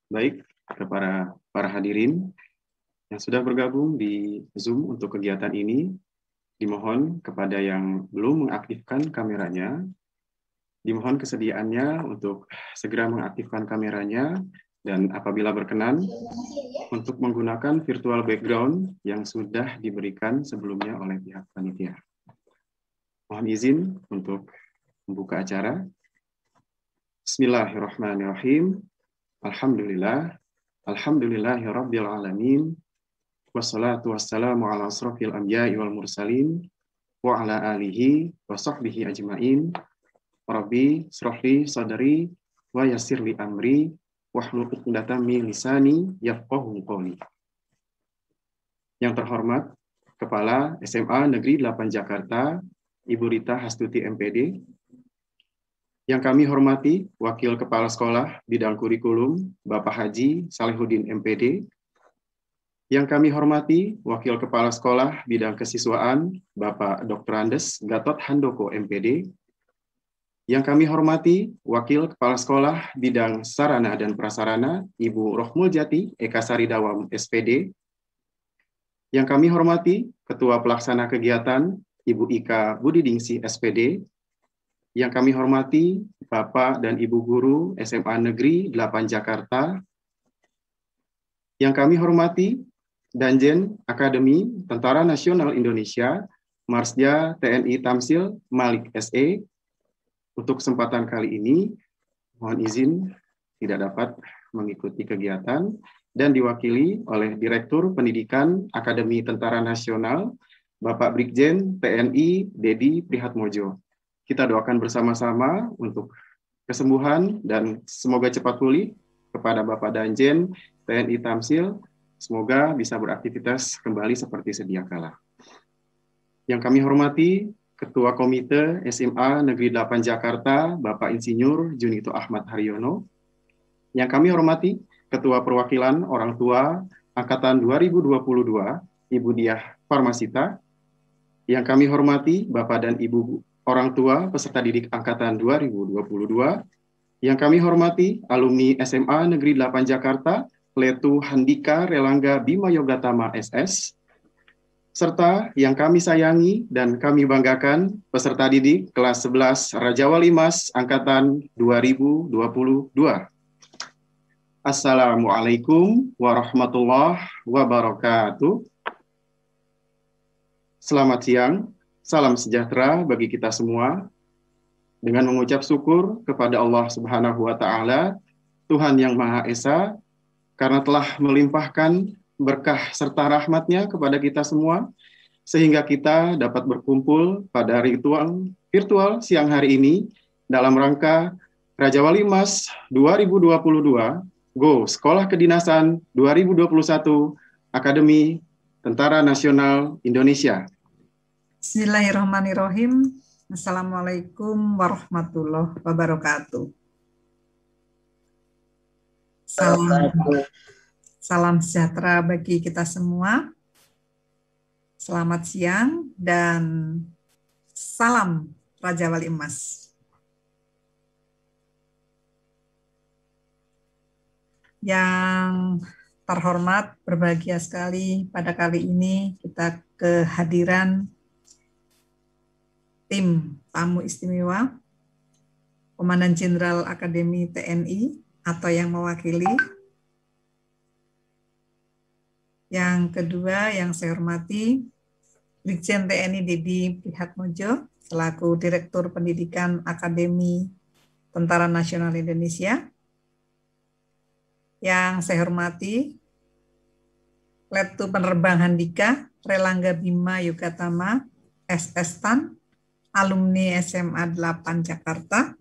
Baik, kepada para hadirin yang sudah bergabung di Zoom untuk kegiatan ini, dimohon kepada yang belum mengaktifkan kameranya, dimohon kesediaannya untuk segera mengaktifkan kameranya dan apabila berkenan untuk menggunakan virtual background yang sudah diberikan sebelumnya oleh pihak panitia. Mohon izin untuk membuka acara. Bismillahirrahmanirrahim. Alhamdulillah. Alhamdulillahirabbil alamin. Wassalatu wassalamu ala asrofil anbiya'i wal mursalin wa ala alihi wa sahbihi ajma'in. Rabbi shrahli sadri wa yassirli amri wahlul 'uqdatam min lisani yafqahu qawli. Yang terhormat Kepala SMA Negeri 8 Jakarta, Ibu Rita Hastuti MPD. Yang kami hormati Wakil Kepala Sekolah Bidang Kurikulum Bapak Haji Salehuddin MPD. Yang kami hormati Wakil Kepala Sekolah Bidang Kesiswaan Bapak Dr. Andes Gatot Handoko MPD. Yang kami hormati Wakil Kepala Sekolah Bidang Sarana dan Prasarana Ibu Rohmul Jati Eka Sari Dawam SPD. Yang kami hormati Ketua Pelaksana Kegiatan Ibu Ika Budi Dingsi SPD. Yang kami hormati Bapak dan Ibu Guru SMA Negeri 8 Jakarta. Yang kami hormati Danjen Akademi Tentara Nasional Indonesia, Marsdia TNI Tamsil Malik SE. Untuk kesempatan kali ini, mohon izin tidak dapat mengikuti kegiatan dan diwakili oleh Direktur Pendidikan Akademi Tentara Nasional, Bapak Brigjen TNI Dedi Prihatmojo. Kita doakan bersama-sama untuk kesembuhan dan semoga cepat pulih kepada Bapak Danjen TNI Tamsil. Semoga bisa beraktivitas kembali seperti sedia kala. Yang kami hormati Ketua Komite SMA Negeri 8 Jakarta, Bapak Insinyur Junito Ahmad Haryono. Yang kami hormati Ketua Perwakilan Orang Tua Angkatan 2022, Ibu Diah Farmasita. Yang kami hormati Bapak dan Ibu Orang Tua peserta didik Angkatan 2022. Yang kami hormati alumni SMA Negeri 8 Jakarta, Letu Handika Relangga Bima Yogatama SS. Serta yang kami sayangi dan kami banggakan peserta didik kelas 11 Raja Wali Mas Angkatan 2022. Assalamualaikum warahmatullahi wabarakatuh. Selamat siang, salam sejahtera bagi kita semua. Dengan mengucap syukur kepada Allah Subhanahu wa Ta'ala, Tuhan yang Maha Esa, karena telah melimpahkan berkah serta rahmat-Nya kepada kita semua, sehingga kita dapat berkumpul pada virtual siang hari ini dalam rangka Raja Wali Mas 2022, Go Sekolah Kedinasan 2021, Akademi Tentara Nasional Indonesia. Bismillahirrahmanirrahim. Assalamualaikum warahmatullahi wabarakatuh. Salam sejahtera bagi kita semua. Selamat siang dan salam Raja Wali Emas. Yang terhormat, berbahagia sekali pada kali ini kita kehadiran tim tamu istimewa Komandan Jenderal Akademi TNI atau yang mewakili. Yang kedua yang saya hormati Brigjen TNI Dedi Prihatmojo selaku Direktur Pendidikan Akademi Tentara Nasional Indonesia. Yang saya hormati Letu Penerbang Handika Relangga Bima Yogatama SS Tan, alumni SMA 8 Jakarta.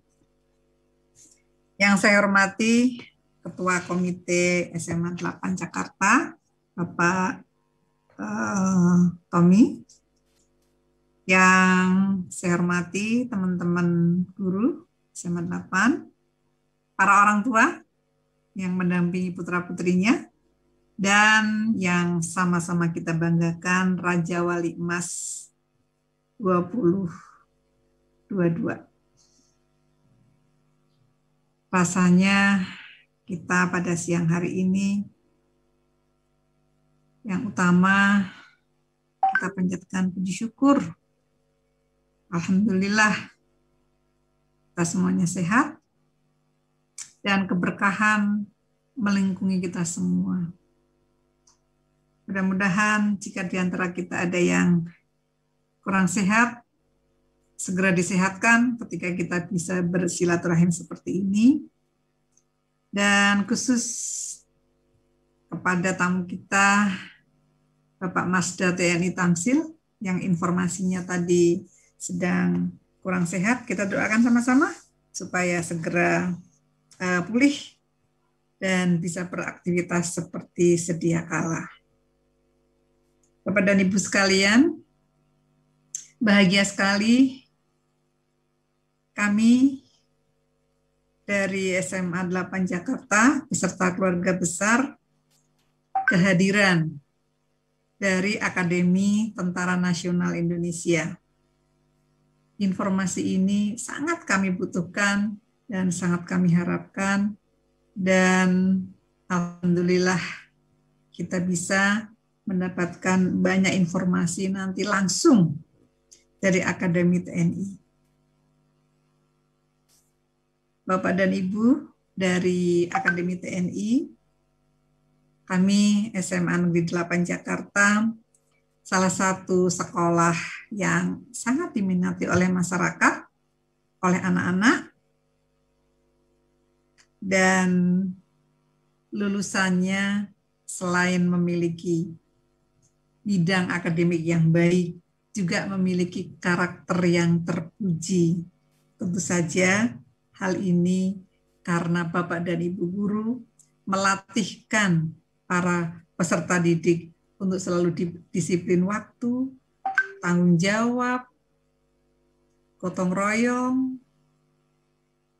Yang saya hormati Ketua Komite SMA 8 Jakarta, Bapak Tommy. Yang saya hormati teman-teman guru SMA 8, para orang tua yang mendampingi putra-putrinya, dan yang sama-sama kita banggakan Raja Wali Emas 2022. Rasanya kita pada siang hari ini. Yang utama, kita panjatkan puji syukur. Alhamdulillah, kita semuanya sehat dan keberkahan melingkungi kita semua. Mudah-mudahan jika di antara kita ada yang kurang sehat, segera disehatkan ketika kita bisa bersilaturahim seperti ini. Dan khusus kepada tamu kita, Bapak Masda TNI Tamsil, yang informasinya tadi sedang kurang sehat, kita doakan sama-sama supaya segera pulih dan bisa beraktivitas seperti sedia kala. Bapak dan Ibu sekalian, bahagia sekali kami dari SMA 8 Jakarta beserta keluarga besar kehadiran dari Akademi Tentara Nasional Indonesia. Informasi ini sangat kami butuhkan dan sangat kami harapkan, dan alhamdulillah kita bisa mendapatkan banyak informasi nanti langsung dari Akademi TNI. Bapak dan Ibu dari Akademi TNI, kami SMA Negeri 8 Jakarta, salah satu sekolah yang sangat diminati oleh masyarakat, oleh anak-anak, dan lulusannya selain memiliki bidang akademik yang baik, juga memiliki karakter yang terpuji. Tentu saja hal ini karena Bapak dan Ibu guru melatihkan para peserta didik untuk selalu disiplin waktu, tanggung jawab, gotong royong,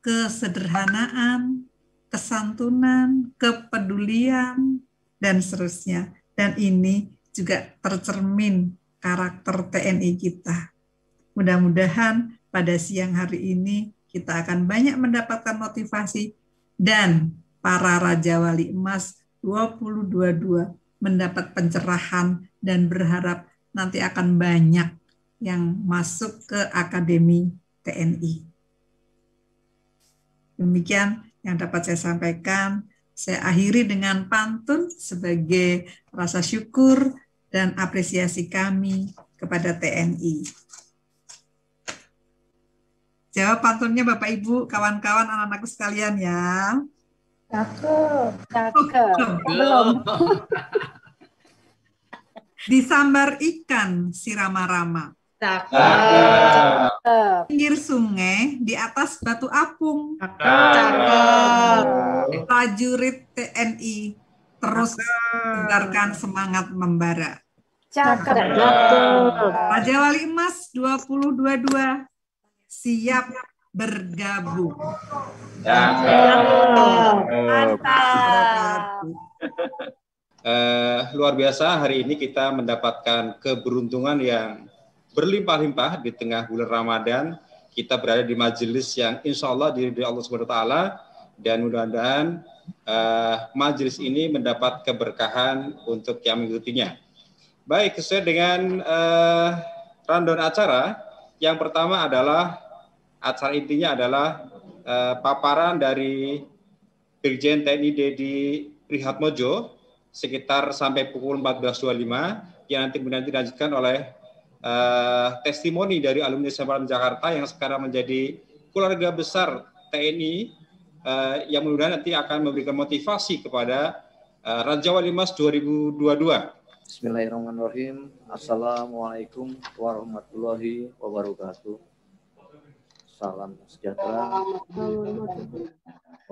kesederhanaan, kesantunan, kepedulian, dan seterusnya. Dan ini juga tercermin karakter TNI kita. Mudah-mudahan pada siang hari ini kita akan banyak mendapatkan motivasi dan para Raja Wali Emas 2022 mendapat pencerahan dan berharap nanti akan banyak yang masuk ke Akademi TNI. Demikian yang dapat saya sampaikan. Saya akhiri dengan pantun sebagai rasa syukur dan apresiasi kami kepada TNI. Jawab pantunnya Bapak Ibu, kawan-kawan, anak-anakku sekalian ya. Cakep. Belum. Disambar ikan si rama-rama. Cakep. Pinggir sungai di atas batu apung. Cakep. Prajurit TNI terus tebarkan semangat membara. Cakep. Raja Wali Emas 2022 siap bergabung. Mantap. Luar biasa, hari ini kita mendapatkan keberuntungan yang berlimpah-limpah di tengah bulan Ramadan. Kita berada di majelis yang insya Allah diridhoi Allah Subhanahu wa Ta'ala, dan mudah-mudahan majelis ini mendapat keberkahan untuk yang mengikutinya. Baik, sesuai dengan rundown acara, yang pertama adalah acara intinya adalah paparan dari Brigjen TNI Dedi Prihatmojo sekitar sampai pukul 14.25, yang nanti dilanjutkan oleh testimoni dari alumni SMA Jakarta yang sekarang menjadi keluarga besar TNI, yang mudah-mudahan nanti akan memberikan motivasi kepada Raja Wali Emas 2022. Bismillahirrahmanirrahim. Assalamualaikum warahmatullahi wabarakatuh. Salam sejahtera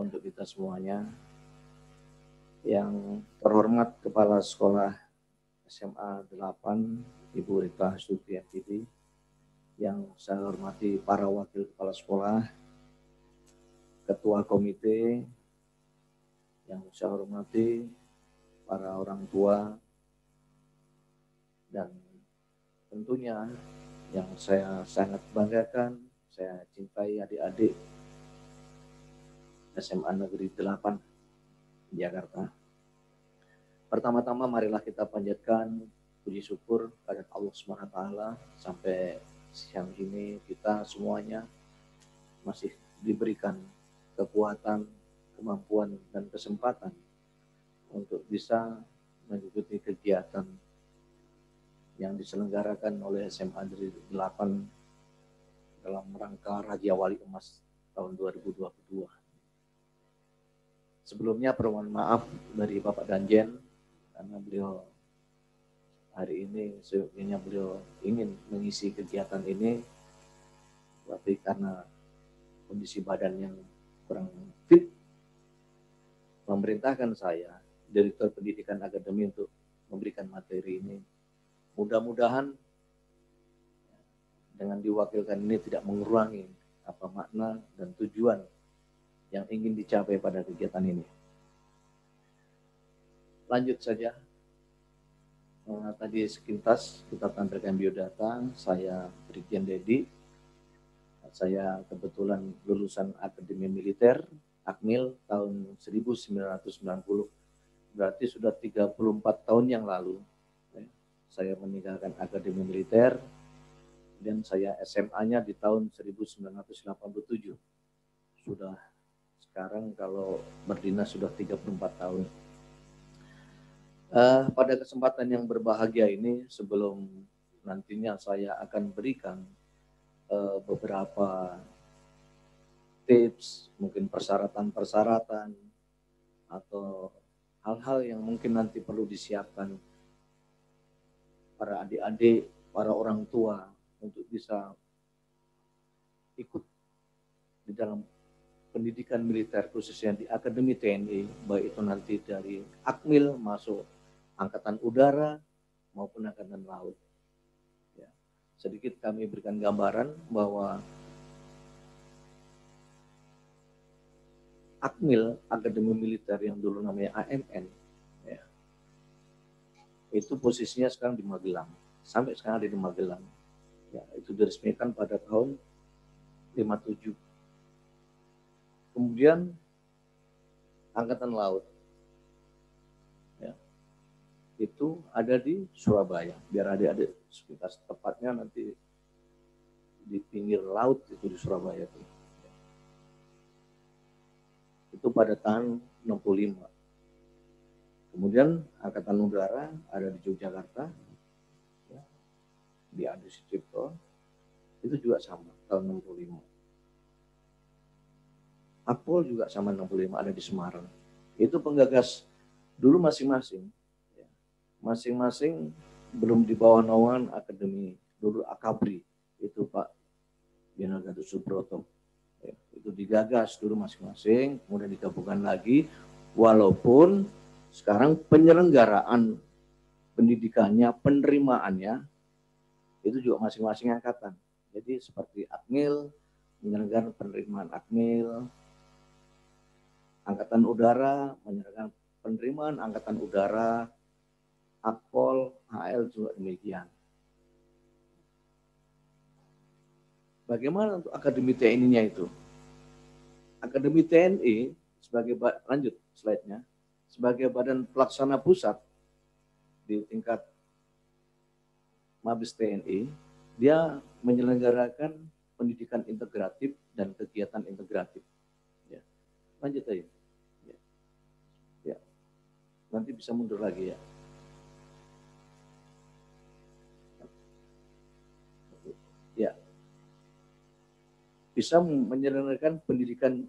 untuk kita semuanya. Yang terhormat Kepala Sekolah SMA 8 Ibu Rita Supriyatiti, yang saya hormati para wakil kepala sekolah, ketua komite, yang saya hormati para orang tua, dan tentunya yang saya sangat banggakan, saya cintai adik-adik SMA Negeri 8 Jakarta. Pertama-tama marilah kita panjatkan puji syukur kepada Allah SWT sampai siang ini kita semuanya masih diberikan kekuatan, kemampuan, dan kesempatan untuk bisa mengikuti kegiatan yang diselenggarakan oleh SMA Negeri 8 dalam rangka Raja Wali Emas tahun 2022. Sebelumnya permohonan maaf dari Bapak Danjen karena beliau hari ini sebenarnya beliau ingin mengisi kegiatan ini, tapi karena kondisi badan yang kurang fit, memerintahkan saya, Direktur Pendidikan Akademi, untuk memberikan materi ini. Mudah-mudahan dengan diwakilkan ini tidak mengurangi apa makna dan tujuan yang ingin dicapai pada kegiatan ini. Lanjut saja. Tadi sekilas kita tampilkan biodata. Saya Brigjen Dedi. Saya kebetulan lulusan Akademi Militer, Akmil tahun 1990. Berarti sudah 34 tahun yang lalu. Saya meninggalkan Akademi Militer dan saya SMA-nya di tahun 1987. Sudah sekarang kalau berdinas sudah 34 tahun. Pada kesempatan yang berbahagia ini, sebelum nantinya saya akan berikan beberapa tips, mungkin persyaratan-persyaratan atau hal-hal yang mungkin nanti perlu disiapkan para adik-adik, para orang tua untuk bisa ikut di dalam pendidikan militer khususnya di Akademi TNI, baik itu nanti dari Akmil masuk Angkatan Udara maupun Angkatan Laut. Ya. Sedikit kami berikan gambaran bahwa Akmil, Akademi Militer yang dulu namanya AMN, ya, itu posisinya sekarang di Magelang. Sampai sekarang ada di Magelang. Ya, itu diresmikan pada tahun 57. Kemudian Angkatan Laut, ya, itu ada di Surabaya. Biar adik-adik sekitar tepatnya nanti di pinggir laut itu di Surabaya itu. Itu pada tahun 65. Kemudian Angkatan Udara ada di Yogyakarta, ya, di Adi Sucipto, itu juga sama tahun 65. Akpol juga sama 65 ada di Semarang. Itu penggagas dulu masing-masing. Ya. Masing-masing belum di bawah naungan Akademi. Dulu Akabri, itu Pak Jenderal Gatot Subroto. Ya, itu digagas dulu masing-masing, kemudian digabungkan lagi. Walaupun sekarang penyelenggaraan pendidikannya, penerimaannya, itu juga masing-masing angkatan. Jadi seperti Akmil, menyelenggarakan penerimaan Akmil, Angkatan Udara menyelenggarakan penerimaan Angkatan Udara, Akpol, HL juga demikian. Bagaimana untuk Akademi TNI-nya itu? Akademi TNI sebagai lanjut slide-nya, sebagai badan pelaksana pusat di tingkat Mabes TNI, dia menyelenggarakan pendidikan integratif dan kegiatan integratif. Ya. Lanjut aja. Ya. Nanti bisa mundur lagi ya. Ya. Bisa menyelenggarakan pendidikan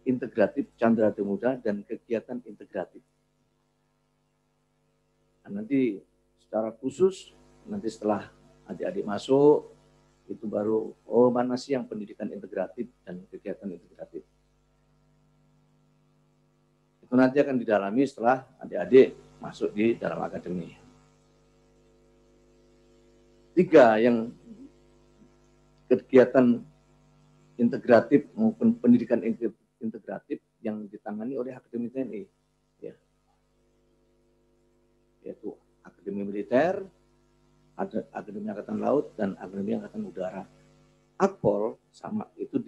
integratif Chandra Muda dan kegiatan integratif. Nah, nanti secara khusus nanti setelah adik-adik masuk itu baru mana sih yang pendidikan integratif dan kegiatan integratif. Itu nanti akan didalami setelah adik-adik masuk di dalam akademi. 3 yang kegiatan integratif maupun pendidikan integratif yang ditangani oleh Akademi TNI, ya. Yaitu Akademi Militer, Akademi Angkatan Laut, dan Akademi Angkatan Udara. Akpol sama itu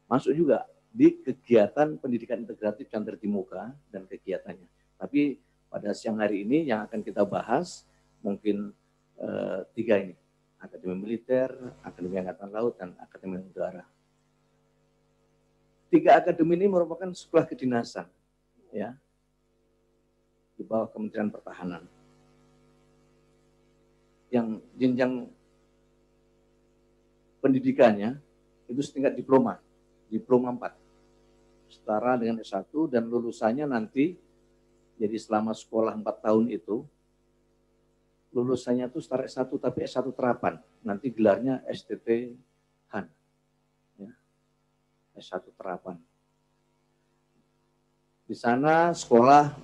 masuk juga di kegiatan pendidikan integratif yang tertimuka dan kegiatannya. Tapi pada siang hari ini yang akan kita bahas mungkin 3 ini, Akademi Militer, Akademi Angkatan Laut, dan Akademi Udara. 3 akademi ini merupakan sekolah kedinasan, ya, di bawah Kementerian Pertahanan. Yang jenjang pendidikannya itu setingkat diploma 4, setara dengan S1, dan lulusannya nanti, jadi selama sekolah 4 tahun itu, lulusannya itu setara S1, tapi S1 terapan, nanti gelarnya STT Han, ya. S1 terapan. Di sana sekolah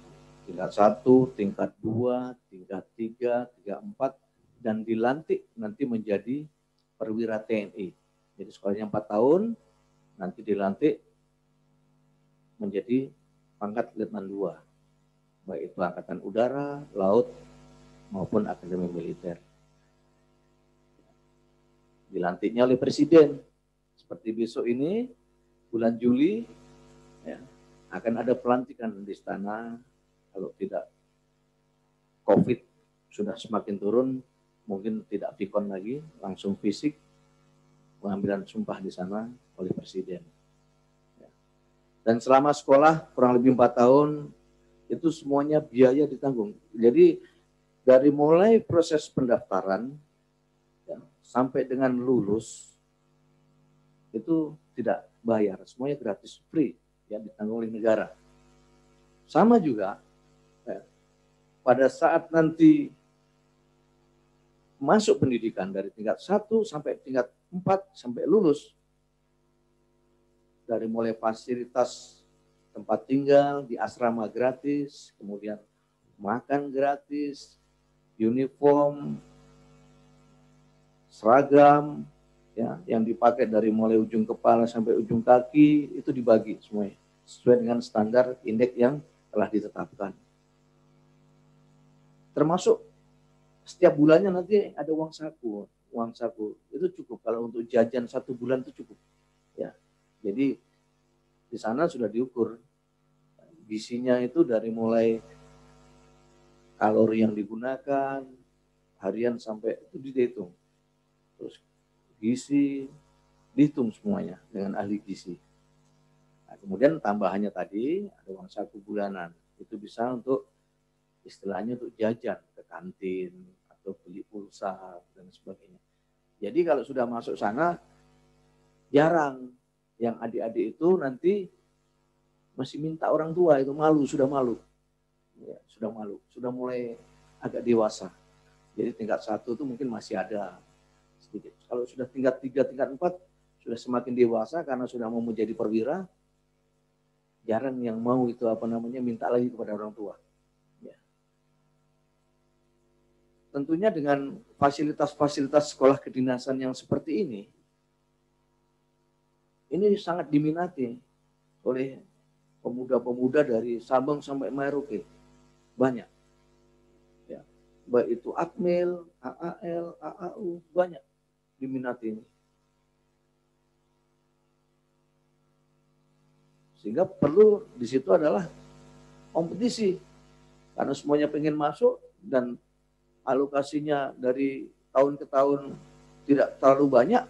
tingkat 1, tingkat 2, tingkat 3, tingkat 4, dan dilantik nanti menjadi perwira TNI. Jadi sekolahnya 4 tahun, nanti dilantik menjadi pangkat Letnan 2. Baik itu Angkatan Udara, Laut, maupun Akademi Militer. Dilantiknya oleh Presiden. Seperti besok ini, bulan Juli, ya, akan ada pelantikan di istana. Kalau tidak COVID sudah semakin turun, mungkin tidak vikon lagi, langsung fisik, pengambilan sumpah di sana oleh Presiden. Dan selama sekolah kurang lebih 4 tahun, itu semuanya biaya ditanggung. Jadi dari mulai proses pendaftaran, ya, sampai dengan lulus, itu tidak bayar, semuanya gratis, free, ya, ditanggung oleh negara. Sama juga, ya, pada saat nanti masuk pendidikan dari tingkat 1 sampai tingkat 4 sampai lulus, dari mulai fasilitas tempat tinggal di asrama gratis, kemudian makan gratis, uniform, seragam, ya, yang dipakai dari mulai ujung kepala sampai ujung kaki itu dibagi semuanya sesuai dengan standar indeks yang telah ditetapkan. Termasuk setiap bulannya nanti ada uang saku itu cukup kalau untuk jajan 1 bulan itu cukup, ya. Jadi di sana sudah diukur gizinya itu dari mulai kalori yang digunakan harian sampai itu dihitung, terus gizi dihitung semuanya dengan ahli gizi. Nah, kemudian tambahannya tadi ada uang saku bulanan, itu bisa untuk istilahnya untuk jajan ke kantin atau beli pulsa dan sebagainya. Jadi kalau sudah masuk sana, jarang yang adik-adik itu nanti masih minta orang tua, itu sudah malu, ya, sudah mulai agak dewasa. Jadi tingkat 1 itu mungkin masih ada sedikit. Kalau sudah tingkat 3, tingkat 4, sudah semakin dewasa karena sudah mau menjadi perwira, jarang yang mau itu minta lagi kepada orang tua. Tentunya dengan fasilitas-fasilitas sekolah kedinasan yang seperti ini sangat diminati oleh pemuda-pemuda dari Sabang sampai Merauke. Banyak. Ya. Baik itu Akmil, AAL, AAU, banyak diminati ini. Sehingga perlu di situ adalah kompetisi. Karena semuanya pengen masuk dan alokasinya dari tahun ke tahun tidak terlalu banyak,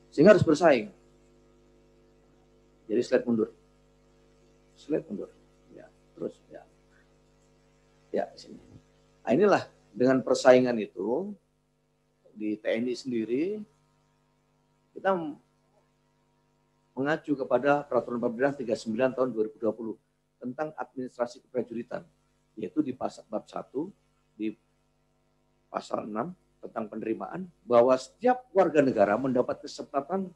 sehingga harus bersaing. Jadi slide mundur. Ya, terus ya. Ya, sini. Nah, inilah dengan persaingan itu di TNI sendiri kita mengacu kepada Peraturan Pemerintah 39 tahun 2020 tentang administrasi keprajuritan, yaitu di bab 1 di Pasal 6 tentang penerimaan, bahwa setiap warga negara mendapat kesempatan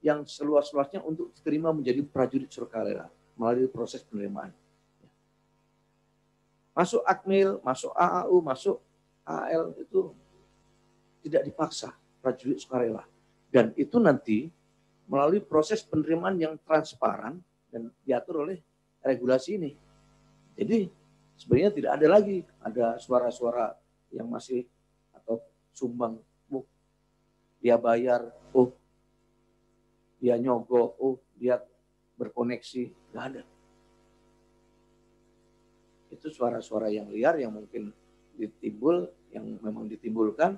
yang seluas-luasnya untuk diterima menjadi prajurit sukarela melalui proses penerimaan. Masuk Akmil, masuk AAU, masuk AL itu tidak dipaksa, prajurit sukarela. Dan itu nanti melalui proses penerimaan yang transparan dan diatur oleh regulasi ini. Jadi sebenarnya tidak ada lagi ada suara-suara yang masih atau sumbang, dia bayar, dia nyogok, dia berkoneksi, nggak ada. Itu suara-suara yang liar yang mungkin memang ditimbulkan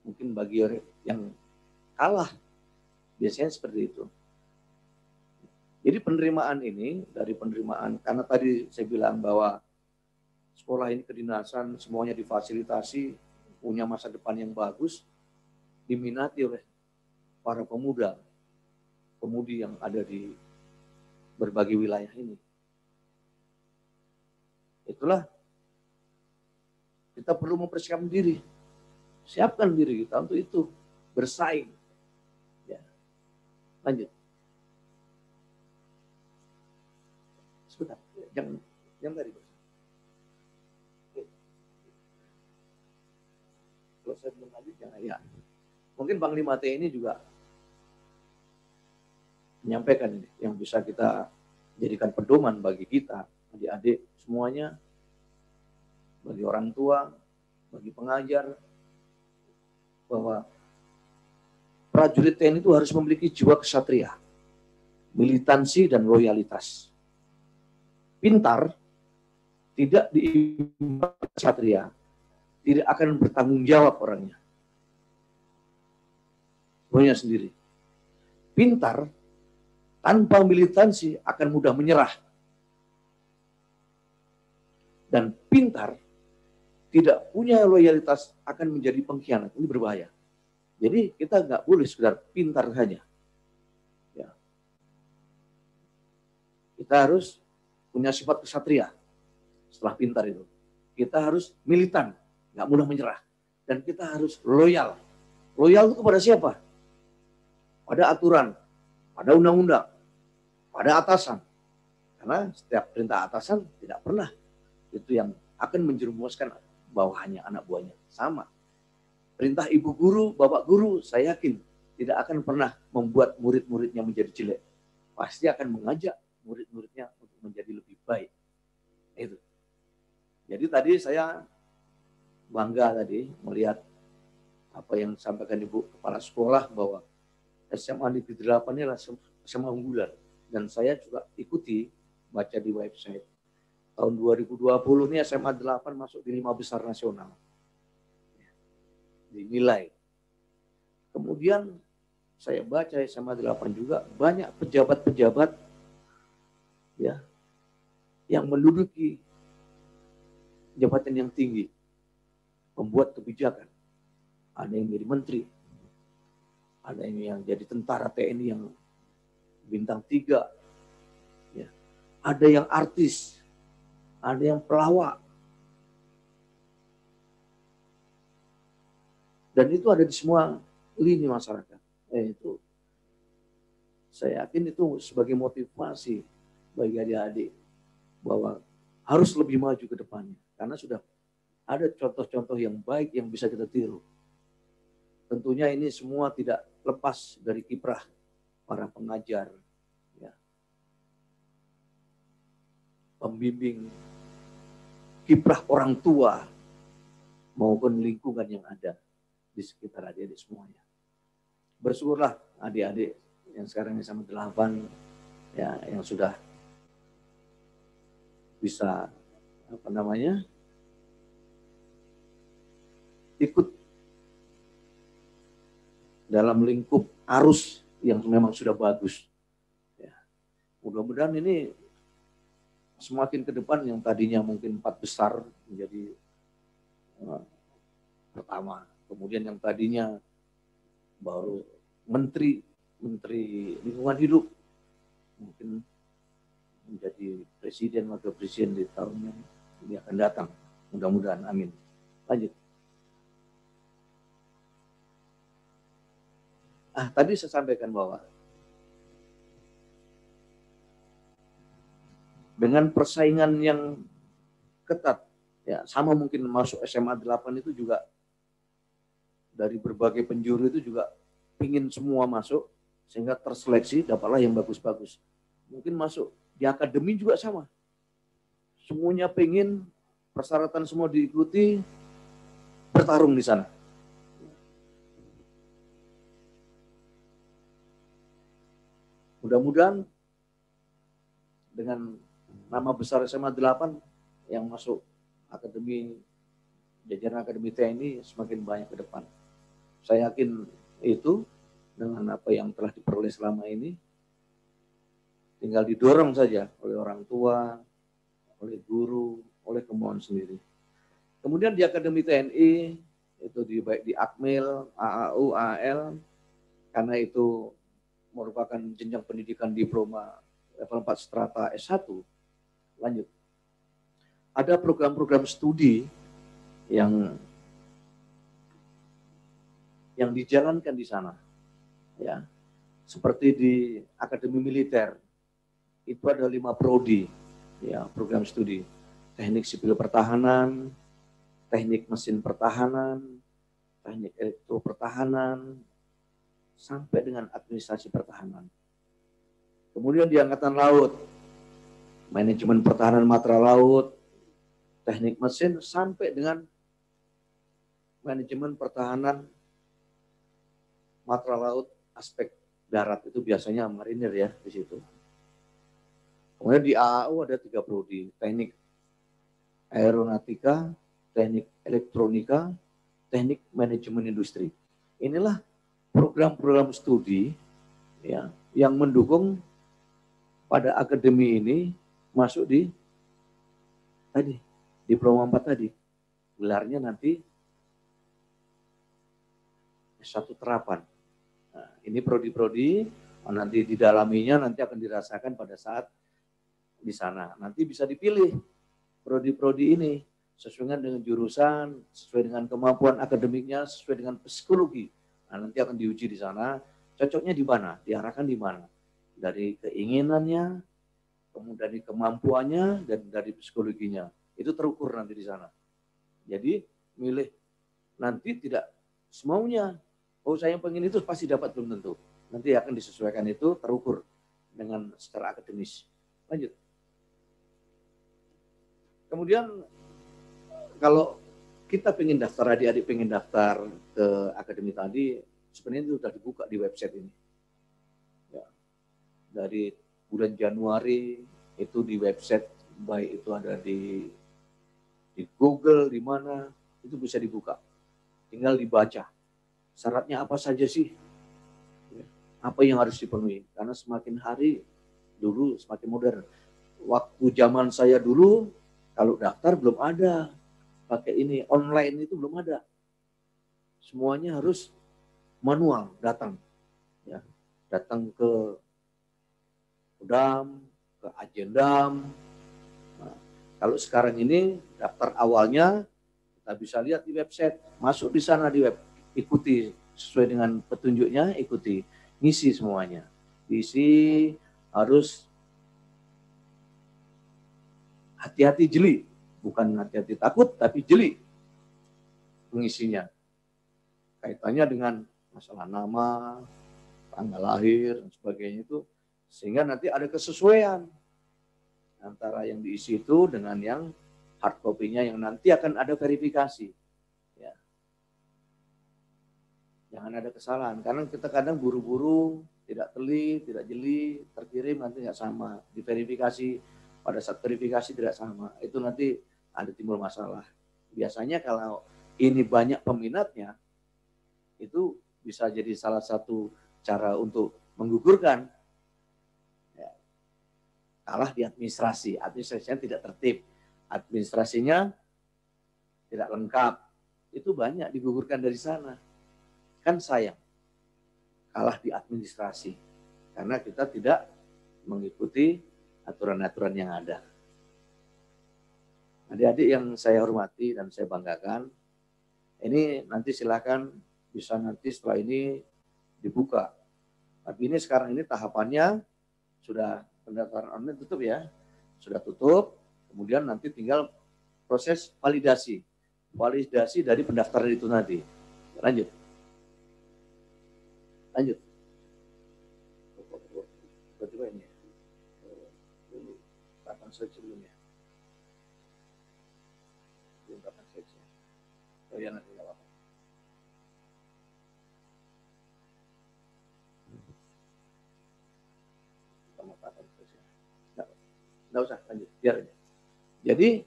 mungkin bagi yang kalah, biasanya seperti itu. Jadi penerimaan ini dari penerimaan, karena tadi saya bilang bahwa sekolah ini kedinasan, semuanya difasilitasi, punya masa depan yang bagus, diminati oleh para pemudi yang ada di berbagai wilayah ini. Itulah kita perlu mempersiapkan diri, siapkan diri kita untuk itu, bersaing. Ya. Lanjut. Sebentar, yang tadi. Kalau saya belum lanjut, jangan ya. Mungkin Panglima TNI juga menyampaikan ini, yang bisa kita jadikan pedoman bagi kita, adik-adik semuanya, bagi orang tua, bagi pengajar, bahwa prajurit TNI itu harus memiliki jiwa kesatria, militansi dan loyalitas. Pintar, tidak diimbangi kesatria, tidak akan bertanggung jawab orangnya. Punya sendiri. Pintar, tanpa militansi akan mudah menyerah. Dan pintar, tidak punya loyalitas akan menjadi pengkhianat. Ini berbahaya. Jadi kita nggak boleh sekedar pintar saja. Ya. Kita harus punya sifat kesatria. Setelah pintar itu, kita harus militan, nggak mudah menyerah, dan kita harus loyal. Loyal itu kepada siapa? Pada aturan, pada undang-undang, pada atasan. Karena setiap perintah atasan tidak pernah itu yang akan menjerumuskan bawahannya, anak buahnya. Sama. Perintah ibu guru, bapak guru, saya yakin tidak akan pernah membuat murid-muridnya menjadi jelek. Pasti akan mengajak murid-muridnya untuk menjadi lebih baik. Itu. Jadi tadi saya bangga tadi melihat apa yang disampaikan Ibu Kepala Sekolah bahwa SMA Negeri 8 ini adalah SMA unggulan. Dan saya juga ikuti, baca di website. Tahun 2020 ini SMA 8 masuk di 5 besar nasional. Dinilai. Kemudian saya baca SMA 8 juga banyak pejabat-pejabat ya yang menduduki jabatan yang tinggi, membuat kebijakan. Ada yang jadi menteri, ada yang jadi tentara TNI yang bintang 3, ya. Ada yang artis, ada yang pelawak. Dan itu ada di semua lini masyarakat. Itu saya yakin itu sebagai motivasi bagi adik-adik bahwa harus lebih maju ke depannya. Karena sudah ada contoh-contoh yang baik yang bisa kita tiru. Tentunya ini semua tidak lepas dari kiprah para pengajar, ya, pembimbing, kiprah orang tua, maupun lingkungan yang ada di sekitar adik-adik semuanya. Bersyukurlah adik-adik yang sekarang SMA 8, ya, yang sudah bisa ikut dalam lingkup arus yang memang sudah bagus. Ya. Mudah-mudahan ini semakin ke depan yang tadinya mungkin 4 besar menjadi pertama. Kemudian yang tadinya baru menteri lingkungan hidup mungkin menjadi presiden, wakil presiden di tahun yang ini akan datang. Mudah-mudahan, amin. Lanjut. Tadi saya sampaikan bahwa dengan persaingan yang ketat, ya sama mungkin masuk SMA 8 itu juga dari berbagai penjuru itu juga ingin semua masuk sehingga terseleksi, dapatlah yang bagus-bagus. Mungkin masuk di akademi juga sama. Semuanya pengen, persyaratan semua diikuti, bertarung di sana. Mudah-mudahan dengan nama besar SMA 8 yang masuk akademi, jajaran akademi TNI semakin banyak ke depan. Saya yakin itu dengan apa yang telah diperoleh selama ini, tinggal didorong saja oleh orang tua, oleh guru, oleh kemauan sendiri. Kemudian di Akademi TNI, itu baik di Akmil, AAU, AAL, karena itu merupakan jenjang pendidikan diploma level 4 strata S1, lanjut. Ada program-program studi yang dijalankan di sana. Ya, seperti di Akademi Militer, itu ada 5 prodi, ya, program studi. Teknik sipil pertahanan, teknik mesin pertahanan, teknik elektro pertahanan, sampai dengan administrasi pertahanan. Kemudian di Angkatan Laut, manajemen pertahanan matra laut, teknik mesin, sampai dengan manajemen pertahanan matra laut aspek darat, itu biasanya marinir ya di situ. Kemudian di AAU ada 3 prodi, teknik aeronautika, teknik elektronika, teknik manajemen industri. Inilah program-program studi ya yang mendukung pada akademi ini masuk di tadi diploma 4 tadi. Gelarnya nanti S1 terapan. Nah, ini prodi-prodi, nanti didalaminya nanti akan dirasakan pada saat di sana. Nanti bisa dipilih prodi-prodi ini sesuai dengan jurusan, sesuai dengan kemampuan akademiknya, sesuai dengan psikologi. Nah, nanti akan diuji di sana, cocoknya di mana, diarahkan di mana. Dari keinginannya, kemudian dari kemampuannya, dan dari psikologinya. Itu terukur nanti di sana. Jadi, milih nanti tidak semaunya. Oh, saya pengen itu pasti dapat, belum tentu. Nanti akan disesuaikan itu, terukur dengan secara akademis. Lanjut. Kemudian kalau kita pengen daftar, adik-adik pengen daftar ke akademi tadi, sebenarnya itu sudah dibuka di website ini. Ya. Dari bulan Januari itu di website, baik itu ada di Google, di mana, itu bisa dibuka. Tinggal dibaca. Syaratnya apa saja sih? Apa yang harus dipenuhi? Karena semakin hari dulu semakin modern. Waktu zaman saya dulu, kalau daftar belum ada. Pakai ini, online itu belum ada. Semuanya harus manual, datang. Ya, datang ke Kodam, ke Agendam. Nah, kalau sekarang ini daftar awalnya kita bisa lihat di website, masuk di sana di web, ikuti sesuai dengan petunjuknya, ikuti, ngisi semuanya. Isi harus hati-hati, jeli, bukan hati-hati takut, tapi jeli mengisinya. Kaitannya dengan masalah nama, tanggal lahir, dan sebagainya itu, sehingga nanti ada kesesuaian antara yang diisi itu dengan yang hard copy-nya yang nanti akan ada verifikasi. Ya. Jangan ada kesalahan, karena kita kadang buru-buru, tidak teliti, tidak jeli, terkirim nanti nggak sama, diverifikasi, pada saat verifikasi tidak sama, itu nanti ada timbul masalah. Biasanya kalau ini banyak peminatnya, itu bisa jadi salah satu cara untuk menggugurkan. Ya. Kalah di administrasi, administrasinya tidak tertib, administrasinya tidak lengkap, itu banyak digugurkan dari sana. Kan sayang, kalah di administrasi, karena kita tidak mengikuti aturan-aturan yang ada. Adik-adik yang saya hormati dan saya banggakan, ini nanti silakan bisa nanti setelah ini dibuka. Tapi ini sekarang ini tahapannya sudah pendaftaran online tutup ya, sudah tutup. Kemudian nanti tinggal proses validasi dari pendaftaran itu nanti. Lanjut. Berarti ini kapan saja sebelumnya. Kapan saja. Oh ya nanti nggak apa-apa. Kapan saja. Nah, Nggak usah, lanjut. Biar aja. Jadi,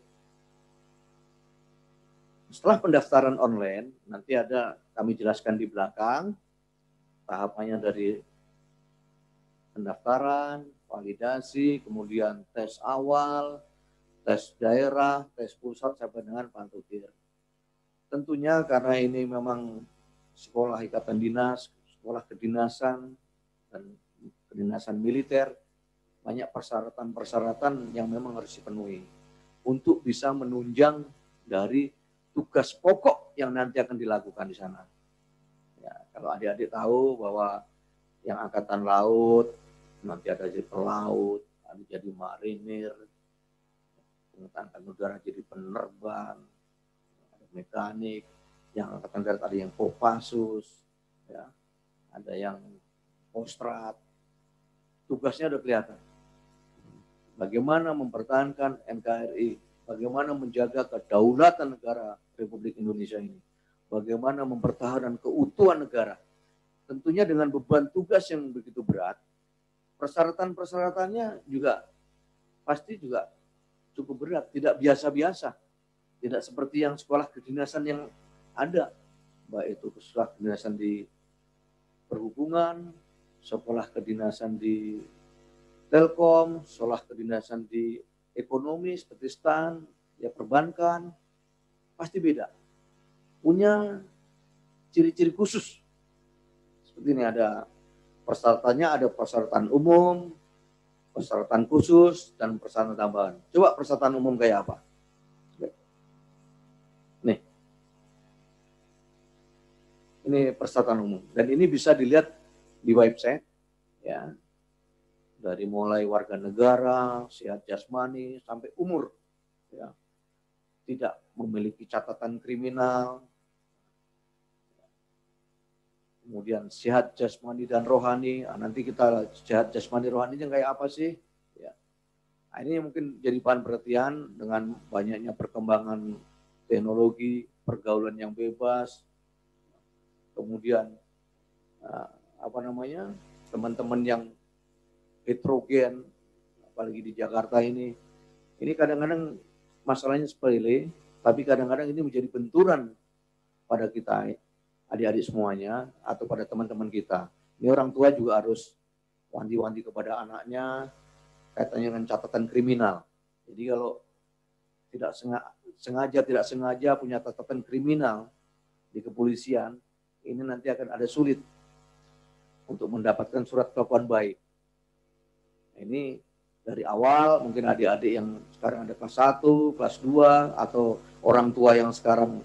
setelah pendaftaran online, nanti ada kami jelaskan di belakang, tahapannya dari pendaftaran, validasi, kemudian tes awal, tes daerah, tes pusat, sampai dengan pantutir. Tentunya karena ini memang sekolah ikatan dinas, sekolah kedinasan, dan kedinasan militer, banyak persyaratan-persyaratan yang memang harus dipenuhi untuk bisa menunjang dari tugas pokok yang nanti akan dilakukan di sana. Ya, kalau adik-adik tahu bahwa yang angkatan laut nanti ada jadi pelaut, ada jadi marinir, angkatan udara jadi penerbang, ada mekanik, yang angkatan darat ada yang Kopassus, ya, ada yang Kostrat. Tugasnya udah kelihatan. Bagaimana mempertahankan NKRI, bagaimana menjaga kedaulatan negara Republik Indonesia ini, bagaimana mempertahankan keutuhan negara. Tentunya dengan beban tugas yang begitu berat, persyaratan-persyaratannya juga pasti juga cukup berat, tidak biasa-biasa. Tidak seperti yang sekolah kedinasan yang ada, baik itu sekolah kedinasan di perhubungan, sekolah kedinasan di Telkom, sekolah kedinasan di ekonomi seperti STAN, ya perbankan, pasti beda. Punya ciri-ciri khusus. Seperti ini ada persyaratannya, ada persyaratan umum, persyaratan khusus, dan persyaratan tambahan. Coba persyaratan umum kayak apa? Nih. Ini persyaratan umum. Dan ini bisa dilihat di website, ya. Dari mulai warga negara, sehat jasmani, sampai umur, ya, tidak memiliki catatan kriminal, kemudian sehat jasmani dan rohani. Nah, nanti kita sehat jasmani rohaninya kayak apa sih? Ya. Nah, ini mungkin jadi bahan perhatian dengan banyaknya perkembangan teknologi, pergaulan yang bebas, kemudian teman-teman yang heterogen, apalagi di Jakarta ini kadang-kadang masalahnya sepele, tapi kadang-kadang ini menjadi benturan pada kita, adik-adik semuanya, atau pada teman-teman kita. Ini orang tua juga harus wanti-wanti kepada anaknya kaitannya dengan catatan kriminal. Jadi kalau tidak sengaja punya catatan kriminal di kepolisian, ini nanti akan ada sulit untuk mendapatkan surat kelakuan baik. Ini dari awal mungkin adik-adik yang sekarang ada kelas 1, kelas 2, atau orang tua yang sekarang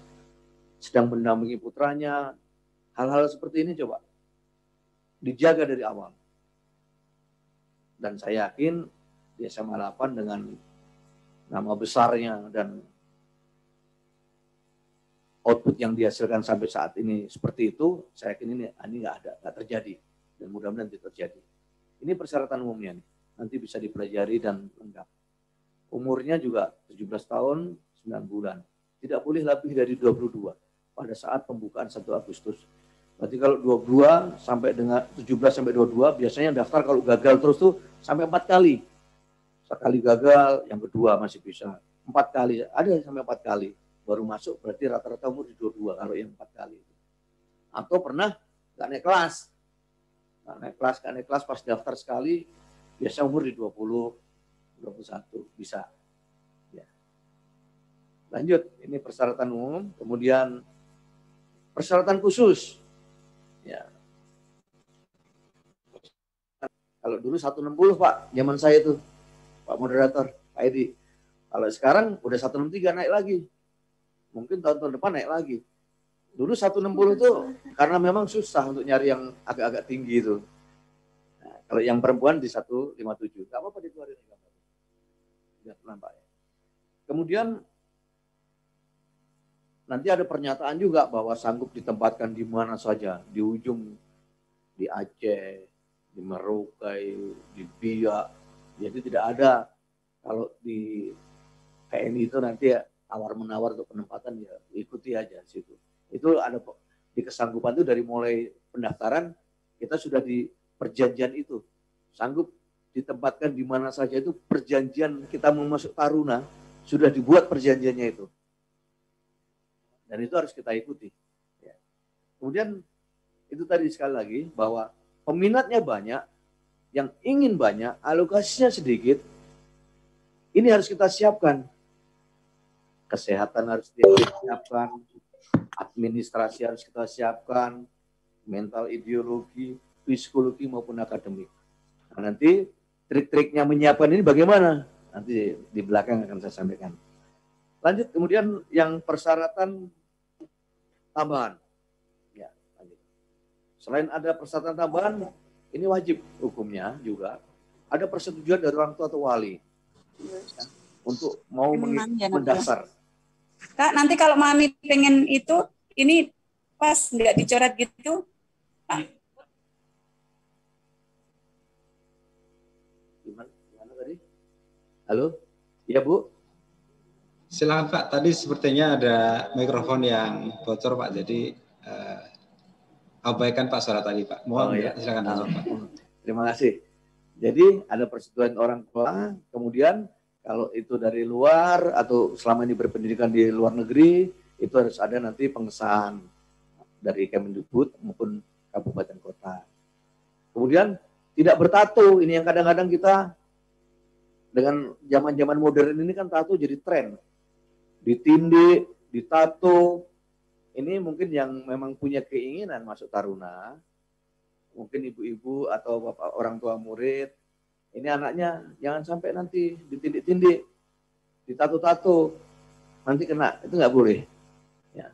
sedang mendampingi putranya, hal-hal seperti ini coba dijaga dari awal. Dan saya yakin di SMA 8 dengan nama besarnya dan output yang dihasilkan sampai saat ini seperti itu, saya yakin ini nggak terjadi, dan mudah-mudahan tidak terjadi. Ini persyaratan umumnya nih. Nanti bisa dipelajari dan lengkap. Umurnya juga 17 tahun 9 bulan. Tidak boleh lebih dari 22 pada saat pembukaan 1 Agustus. Berarti kalau 22 sampai dengan 17 sampai 22 biasanya daftar kalau gagal terus tuh sampai 4 kali. Sekali gagal, yang kedua masih bisa. 4 kali, ada sampai 4 kali. Baru masuk berarti rata-rata umur di 22 kalau yang 4 kali. Atau pernah nggak naik kelas. Nggak naik kelas pas daftar sekali, biasa umur di 20, 21 bisa. Ya. Lanjut, ini persyaratan umum, kemudian persyaratan khusus. Ya. Kalau dulu 160 Pak, zaman saya itu, Pak Moderator, Pak Edi. Kalau sekarang udah 163 naik lagi. Mungkin tahun-tahun depan naik lagi. Dulu 160 itu karena memang susah untuk nyari yang agak-agak tinggi itu. Kalau yang perempuan di 157, nggak apa-apa dikeluarin. Biar nampak ya. Kemudian nanti ada pernyataan juga bahwa sanggup ditempatkan di mana saja, di ujung, di Aceh, di Merauke, di Biak. Jadi tidak ada kalau di TNI itu nanti ya tawar-menawar untuk penempatan, ya ikuti aja situ. Itu ada di kesanggupan itu dari mulai pendaftaran kita sudah di perjanjian itu sanggup ditempatkan di mana saja itu perjanjian kita mau masuk taruna, sudah dibuat perjanjiannya itu. Dan itu harus kita ikuti. Ya. Kemudian itu tadi sekali lagi bahwa peminatnya banyak, yang ingin banyak, alokasinya sedikit, ini harus kita siapkan. Kesehatan harus disiapkan, administrasi harus kita siapkan, mental, ideologi, psikologi maupun akademik. Nah, nanti trik-triknya menyiapkan ini bagaimana? Nanti di belakang akan saya sampaikan. Lanjut, kemudian yang persyaratan tambahan. Ya, lanjut. Selain ada persyaratan tambahan, ini wajib hukumnya juga. Ada persetujuan dari orang tua atau wali ya, untuk mau mendaftar. Kak, nanti kalau mami pengen itu, ini pas nggak dicoret gitu, Pak. Gimana tadi? Halo? Iya, Bu? Silakan Pak, tadi sepertinya ada mikrofon yang bocor Pak, jadi abaikan Pak suara tadi Pak. Mohon ya. Silakan Pak. Terima kasih. Jadi ada persetujuan orang tua, kemudian kalau itu dari luar atau selama ini berpendidikan di luar negeri, itu harus ada nanti pengesahan dari Kemendikbud maupun kabupaten kota. Kemudian tidak bertato, ini yang kadang-kadang kita dengan zaman-zaman modern ini kan tato jadi tren. Ditindik, ditato, ini mungkin yang memang punya keinginan masuk taruna, mungkin ibu-ibu atau bapak orang tua murid, ini anaknya jangan sampai nanti ditindik-tindik, ditato-tato, nanti kena, itu nggak boleh. Ya,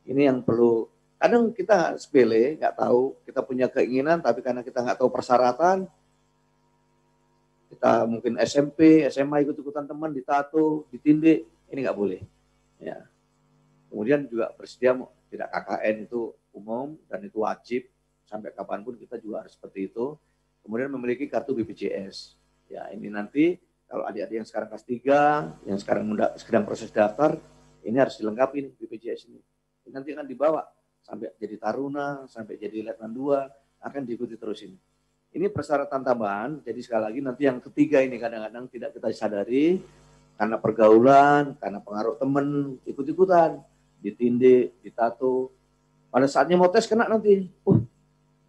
ini yang perlu. Kadang kita sepele, nggak tahu, kita punya keinginan, tapi karena kita nggak tahu persyaratan, kita mungkin SMP, SMA ikut-ikutan teman, ditato, ditindik, ini nggak boleh. Ya. Kemudian juga bersedia tidak KKN itu umum dan itu wajib, sampai kapanpun kita juga harus seperti itu. Kemudian memiliki kartu BPJS. Ya, ini nanti kalau adik-adik yang sekarang kelas 3, yang sekarang sedang proses daftar, ini harus dilengkapi nih BPJS ini. Ini nanti akan dibawa sampai jadi taruna, sampai jadi letnan 2, akan diikuti terus ini. Ini persyaratan tambahan, jadi sekali lagi nanti yang ketiga ini kadang-kadang tidak kita sadari, karena pergaulan, karena pengaruh teman, ikut-ikutan, ditindik, ditato. Pada saatnya mau tes kena nanti,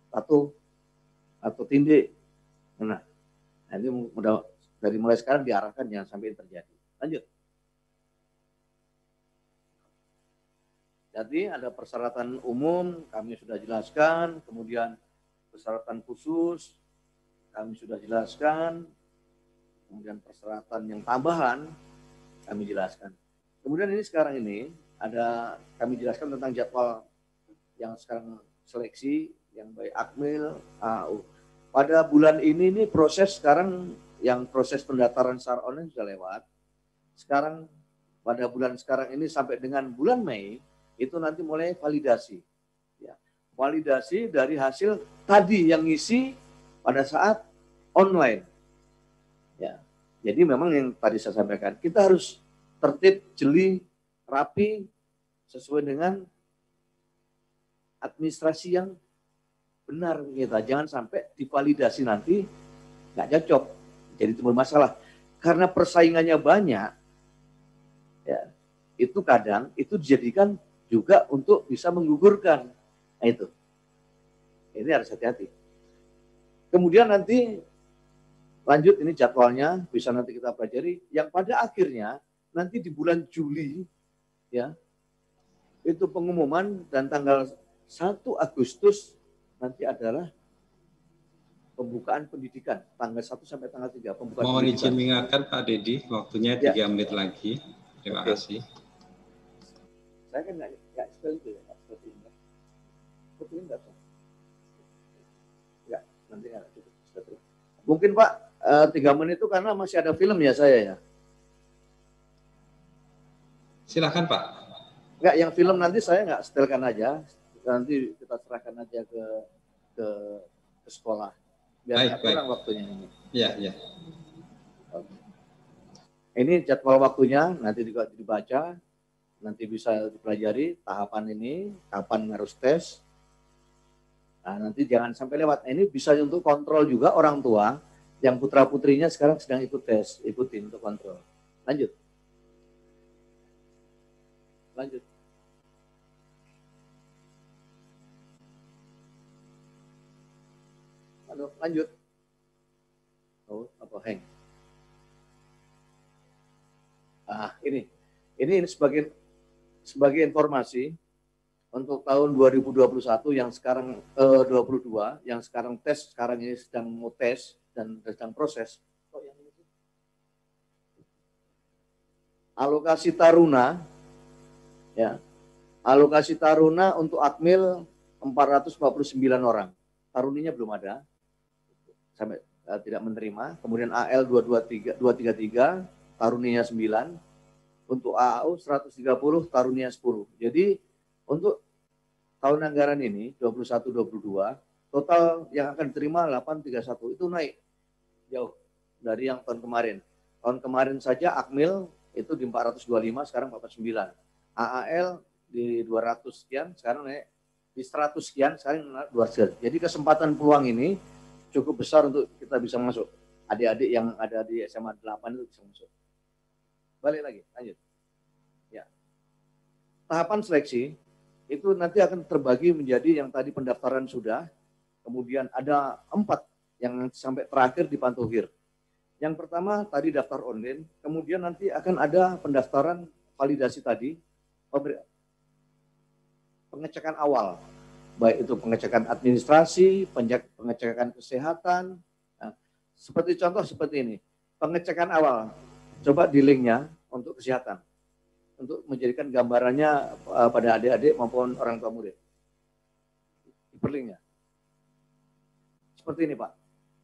tato atau tindik. Nah, ini mudah dari mulai sekarang diarahkan jangan sampai terjadi. Lanjut. Jadi ada persyaratan umum kami sudah jelaskan, kemudian persyaratan khusus kami sudah jelaskan, kemudian persyaratan yang tambahan kami jelaskan. Kemudian ini sekarang ini ada kami jelaskan tentang jadwal yang sekarang seleksi yang baik Akmil, AU. Pada bulan ini proses sekarang yang proses pendaftaran secara online sudah lewat. Sekarang pada bulan sekarang ini sampai dengan bulan Mei itu nanti mulai validasi. Ya. Validasi dari hasil tadi yang ngisi pada saat online. Ya. Jadi memang yang tadi saya sampaikan, kita harus tertib, jeli, rapi, sesuai dengan administrasi yang benar kita. Jangan sampai divalidasi nanti nggak cocok, jadi timbul masalah. Karena persaingannya banyak, ya, itu kadang itu dijadikan juga untuk bisa menggugurkan. Nah itu. Ini harus hati-hati. Kemudian nanti lanjut ini jadwalnya bisa nanti kita pelajari. Yang pada akhirnya nanti di bulan Juli ya itu pengumuman dan tanggal 1 Agustus nanti adalah pembukaan pendidikan tanggal 1 sampai tanggal 3 pembukaan. Mohon pendidikan. izin mengingatkan Pak Dedi, waktunya 3 menit lagi. Terima kasih. Saya kan nggak spell itu ya, seperti ini. Seperti ini nggak. Ya, nanti nggak cukup. Mungkin Pak 3 menit itu karena masih ada film ya saya ya. Silakan Pak. Enggak, yang film nanti saya nggak setelkan aja. Nanti kita serahkan aja ke sekolah. Biar nggak kurang waktunya ini. Iya, iya. Ini jadwal waktunya, nanti juga dibaca, nanti bisa dipelajari tahapan ini, kapan harus tes. Nah, nanti jangan sampai lewat. Ini bisa untuk kontrol juga orang tua. Yang putra-putrinya sekarang sedang ikut tes, ikutin untuk kontrol. Lanjut. Lanjut. Halo, lanjut. Oh, apa hang? Ini sebagai informasi untuk tahun 2021 yang sekarang 22 yang sekarang tes, sekarang ini sedang mau tes dan sedang proses. Oh, yang ini. Alokasi taruna ya. Alokasi taruna untuk Akmil 449 orang. Taruninya belum ada. Sampai tidak menerima. Kemudian AL 233 taruninya 9. Untuk AAU 130 taruninya 10. Jadi untuk tahun anggaran ini 21-22 total yang akan diterima 831 itu naik jauh dari yang tahun kemarin. Tahun kemarin saja Akmil itu di 425 sekarang 49. AAL di 200 sekian sekarang naik di 100 sekian sekarang 200. Jadi kesempatan peluang ini cukup besar untuk kita bisa masuk. Adik-adik yang ada di SMA 8 itu bisa masuk. Balik lagi, lanjut. Ya. Tahapan seleksi itu nanti akan terbagi menjadi yang tadi pendaftaran sudah, kemudian ada 4 yang sampai terakhir di Pantohir. Yang pertama tadi daftar online, kemudian nanti akan ada pendaftaran validasi tadi, pengecekan awal, baik itu pengecekan administrasi, pengecekan kesehatan. Nah, seperti contoh seperti ini, pengecekan awal. Coba di linknya untuk kesehatan, untuk menjadikan gambarannya pada adik-adik maupun orang tua murid. Hiperlinknya. Seperti ini Pak.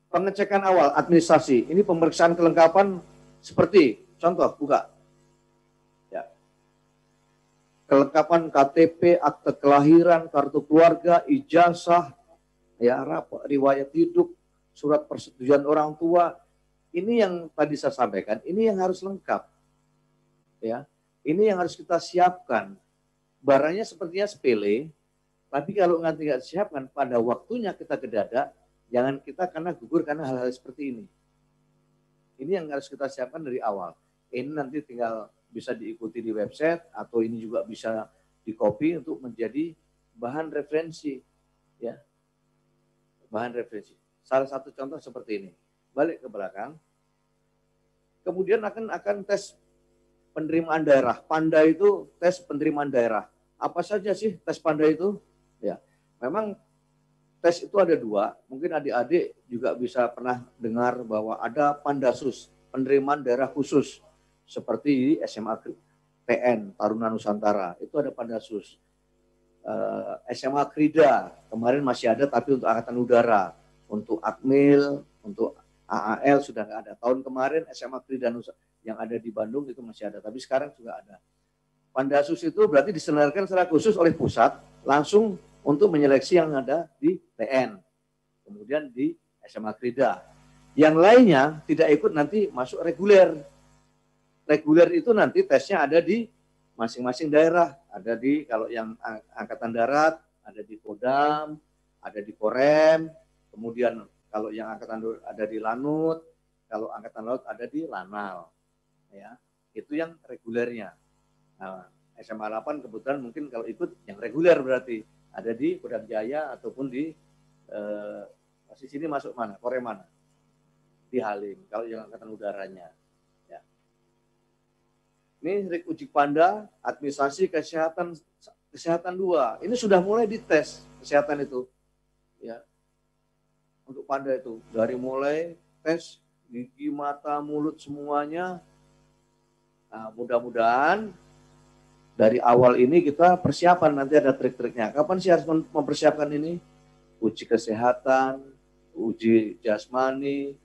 Pengecekan awal administrasi, ini pemeriksaan kelengkapan seperti contoh, buka. Ya. Kelengkapan KTP, akte kelahiran, kartu keluarga, ijazah, ya, riwayat hidup, surat persetujuan orang tua. Ini yang tadi saya sampaikan, ini yang harus lengkap. Ya. Ini yang harus kita siapkan. Barangnya sepertinya sepele, tapi kalau nggak siapkan pada waktunya kita kedadak, jangan kita karena gugur karena hal-hal seperti ini. Ini yang harus kita siapkan dari awal. Ini nanti tinggal bisa diikuti di website atau ini juga bisa di-copy untuk menjadi bahan referensi. Ya. Bahan referensi. Salah satu contoh seperti ini. Balik ke belakang. Kemudian akan tes penerimaan daerah. Panda itu tes penerimaan daerah. Apa saja sih tes Panda itu? Ya, memang tes itu ada 2. Mungkin adik-adik juga bisa pernah dengar bahwa ada Pandasus, penerimaan daerah khusus. Seperti SMA PN, Taruna Nusantara. Itu ada Pandasus. SMA Krida, kemarin masih ada tapi untuk Angkatan Udara. Untuk Akmil, untuk AAL sudah nggak ada. Tahun kemarin SMA Krida yang ada di Bandung itu masih ada, tapi sekarang juga ada. Pandasus itu berarti diselenggarakan secara khusus oleh pusat, langsung untuk menyeleksi yang ada di PN, kemudian di SMA Krida. Yang lainnya tidak ikut nanti masuk reguler. Reguler itu nanti tesnya ada di masing-masing daerah. Ada di, kalau yang Angkatan Darat, ada di Kodam, ada di Korem, kemudian kalau yang Angkatan Darat ada di Lanut, kalau Angkatan Laut ada di Lanal. Ya, itu yang regulernya. Nah, SMA 8 kebetulan mungkin kalau ikut yang reguler berarti ada di Kodam Jaya ataupun di masih sini masuk mana? Korem mana? Di Halim. Kalau yang Angkatan Udaranya. Ya. Ini Rik Uji Panda, administrasi kesehatan 2. Ini sudah mulai dites kesehatan itu. Ya. Untuk Panda itu dari mulai tes gigi, mata, mulut semuanya. Nah, mudah-mudahan dari awal ini kita persiapan, nanti ada trik-triknya. Kapan sih harus mempersiapkan ini? Uji kesehatan, uji jasmani,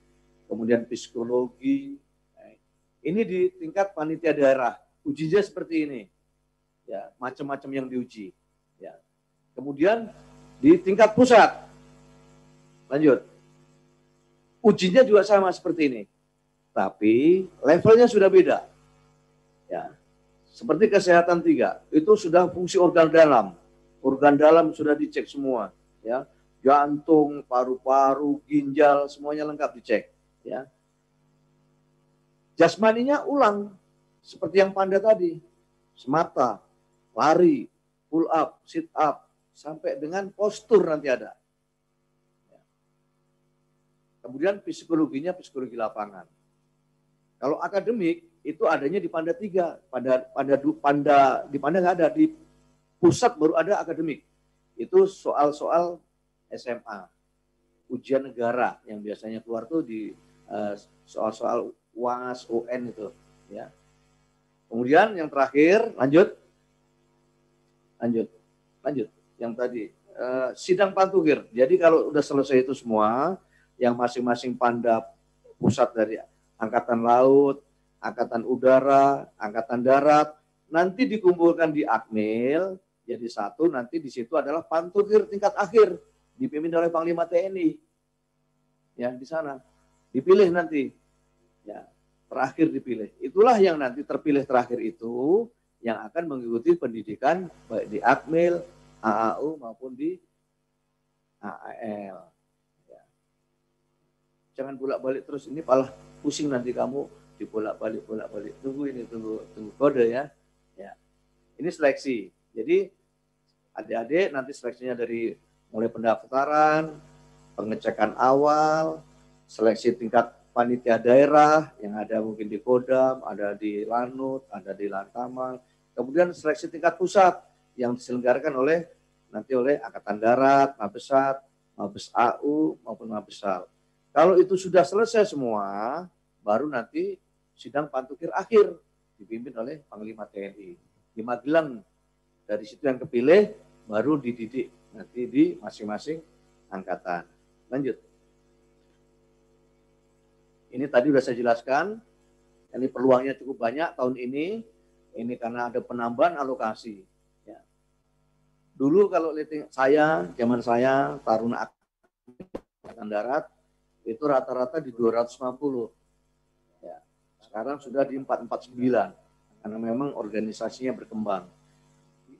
kemudian psikologi. Ini di tingkat panitia daerah. Ujinya seperti ini. Ya, macam-macam yang diuji. Ya. Kemudian di tingkat pusat. Lanjut. Ujinya juga sama seperti ini. Tapi levelnya sudah beda. Ya. Seperti kesehatan 3, itu sudah fungsi organ dalam. Organ dalam sudah dicek semua. Ya. Jantung, paru-paru, ginjal, semuanya lengkap dicek. Ya. Jasmaninya ulang seperti yang Panda tadi. Semata, lari, pull up, sit up, sampai dengan postur nanti ada. Kemudian psikologinya psikologi lapangan. Kalau akademik itu adanya di Panda 3. Di Panda nggak ada, di pusat baru ada akademik. Itu soal-soal SMA, ujian negara yang biasanya keluar tuh di soal-soal UAS, UN itu, ya. Kemudian yang terakhir, lanjut. Yang tadi sidang pantugir. Jadi kalau udah selesai itu semua, yang masing-masing Panda pusat dari Angkatan Laut, Angkatan Udara, Angkatan Darat, nanti dikumpulkan di Akmil jadi satu. Nanti di situ adalah pantugir tingkat akhir dipimpin oleh Panglima TNI. Ya, di sana dipilih nanti. Ya, terakhir dipilih. Itulah yang nanti terpilih terakhir itu yang akan mengikuti pendidikan baik di Akmil, AAU maupun di AAL. Ya. Jangan bolak-balik terus, ini malah pusing nanti kamu dibolak-balik. Tunggu kode ya. Ya. Ini seleksi. Jadi adik-adik nanti seleksinya dari mulai pendaftaran, pengecekan awal, seleksi tingkat panitia daerah yang ada mungkin di Kodam, ada di Lanut, ada di Lantamal, kemudian seleksi tingkat pusat yang diselenggarakan oleh Angkatan Darat, Mabesat, Mabes AU maupun Mabesal. Kalau itu sudah selesai semua, baru nanti sidang pantugir akhir dipimpin oleh Panglima TNI di Magelang. Dari situ yang kepilih baru dididik nanti di masing-masing angkatan. Lanjut. Ini tadi sudah saya jelaskan. Ini peluangnya cukup banyak tahun ini. Ini karena ada penambahan alokasi. Ya. Dulu kalau zaman saya Taruna Angkatan Darat itu rata-rata di 250. Ya. Sekarang sudah di 449 karena memang organisasinya berkembang.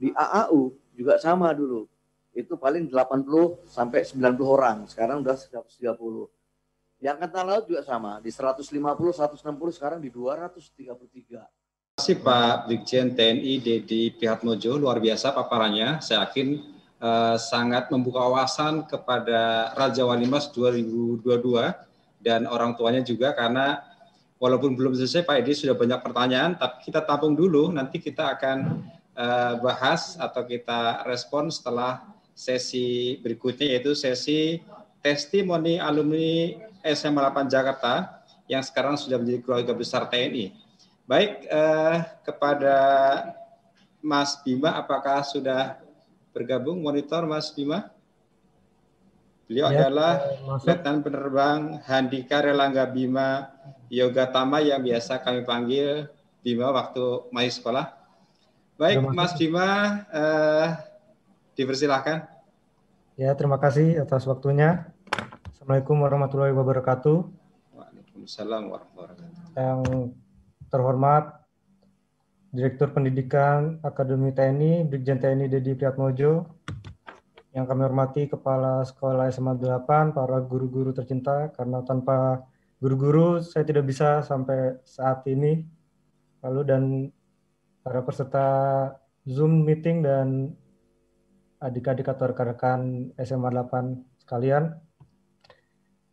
Di AAU juga sama dulu. Itu paling 80 sampai 90 orang. Sekarang sudah 130. Di Angkatan Laut juga sama, di 150, 160, sekarang di 233. Terima kasih Pak Brigjen TNI Dedi Prihatmojo, luar biasa paparannya. Saya yakin sangat membuka wawasan kepada Raja Wali Mas 2022 dan orang tuanya juga, karena walaupun belum selesai Pak Edi sudah banyak pertanyaan, tapi kita tampung dulu, nanti kita akan bahas atau kita respon setelah sesi berikutnya, yaitu sesi testimoni alumni SMA 8 Jakarta yang sekarang sudah menjadi keluarga besar TNI. Baik, kepada Mas Bima, apakah sudah bergabung monitor Mas Bima? Beliau adalah Letnan Penerbang Handika Relangga Bima Yogatama yang biasa kami panggil Bima waktu masih sekolah. Baik, Mas Bima, dipersilahkan. Ya, terima kasih atas waktunya. Assalamualaikum warahmatullahi wabarakatuh. Waalaikumsalam warahmatullahi wabarakatuh. Yang terhormat Direktur Pendidikan Akademi TNI, Brigjen TNI Dedi Prihatmojo, yang kami hormati Kepala Sekolah SMA 8, para guru-guru tercinta, karena tanpa guru-guru saya tidak bisa sampai saat ini. Lalu dan para peserta Zoom meeting dan adik-adik atau rekan-rekan SMA 8 sekalian.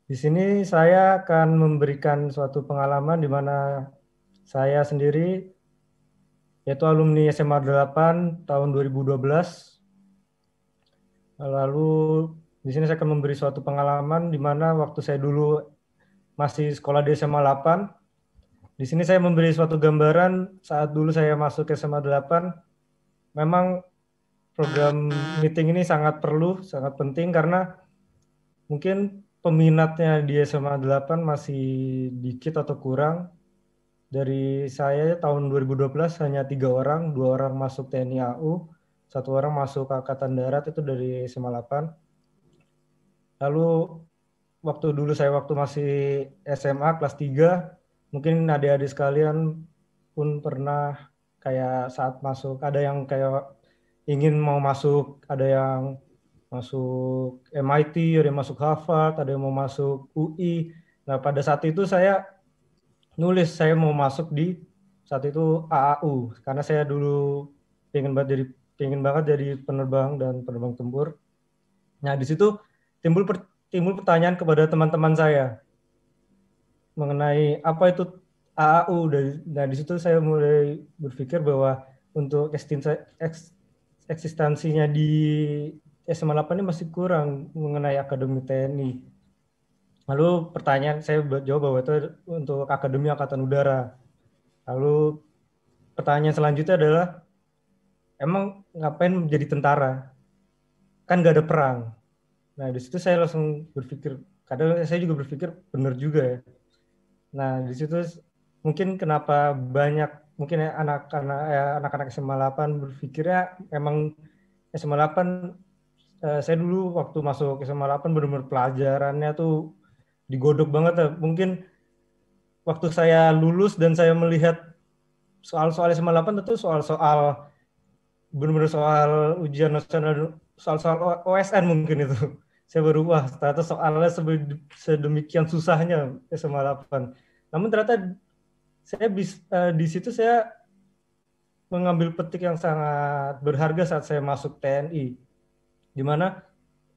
Di sini saya akan memberikan suatu pengalaman di mana saya sendiri, yaitu alumni SMA 8 tahun 2012. Lalu di sini saya akan memberi suatu pengalaman di mana waktu saya dulu masih sekolah di SMA 8. Di sini saya memberi suatu gambaran saat dulu saya masuk ke SMA 8. Memang program meeting ini sangat perlu, sangat penting karena mungkin peminatnya di SMA 8 masih dikit atau kurang. Dari saya tahun 2012 hanya 3 orang, 2 orang masuk TNI AU, 1 orang masuk Angkatan Darat itu dari SMA 8. Lalu waktu masih SMA kelas 3, mungkin adik-adik sekalian pun pernah kayak saat masuk, ada yang kayak ingin mau masuk, ada yang masuk MIT, ada yang masuk Harvard, ada yang mau masuk UI. Nah, pada saat itu saya nulis saya mau masuk di saat itu AAU karena saya dulu pengen banget jadi penerbang dan penerbang tempur. Nah, di situ timbul pertanyaan kepada teman-teman saya mengenai apa itu AAU. Nah, di situ saya mulai berpikir bahwa untuk eksistensinya di SMA 8 ini masih kurang mengenai akademi TNI. Lalu pertanyaan saya jawab bahwa itu untuk Akademi Angkatan Udara. Lalu pertanyaan selanjutnya adalah, emang ngapain menjadi tentara? Kan gak ada perang. Nah, di situ saya langsung berpikir, kadang saya juga berpikir benar juga ya. Nah, di situ mungkin kenapa banyak mungkin anak-anak SMA 8 berpikirnya emang SMA 8 saya dulu waktu masuk SMA 8 benar-benar pelajarannya tuh digodok banget ya. Mungkin waktu saya lulus dan saya melihat soal-soal SMA 8 itu soal-soal benar-benar soal ujian nasional, soal-soal OSN mungkin itu. Saya baru wah ternyata soalnya sedemikian susahnya SMA 8. Namun ternyata saya di situ saya mengambil petik yang sangat berharga saat saya masuk TNI. Di mana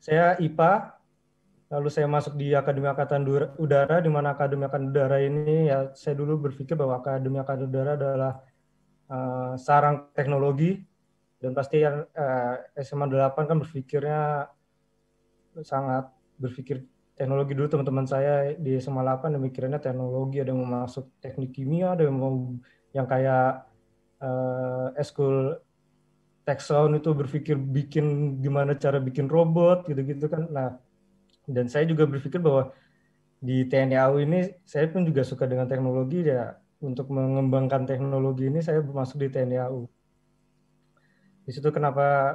saya IPA, lalu saya masuk di Akademi Angkatan Udara, di mana Akademi Angkatan Udara ini ya saya dulu berpikir bahwa Akademi Angkatan Udara adalah sarang teknologi, dan pasti yang SMA 8 kan sangat berpikir teknologi dulu. Teman-teman saya di SMA 8 yang mikirannya teknologi, ada yang mau masuk teknik kimia, ada yang mau yang kayak eskul Texon itu berpikir bikin gimana cara bikin robot gitu-gitu kan. Nah, dan saya juga berpikir bahwa di TNI AU ini saya pun juga suka dengan teknologi ya, untuk mengembangkan teknologi ini saya masuk di TNI AU. Di situ kenapa,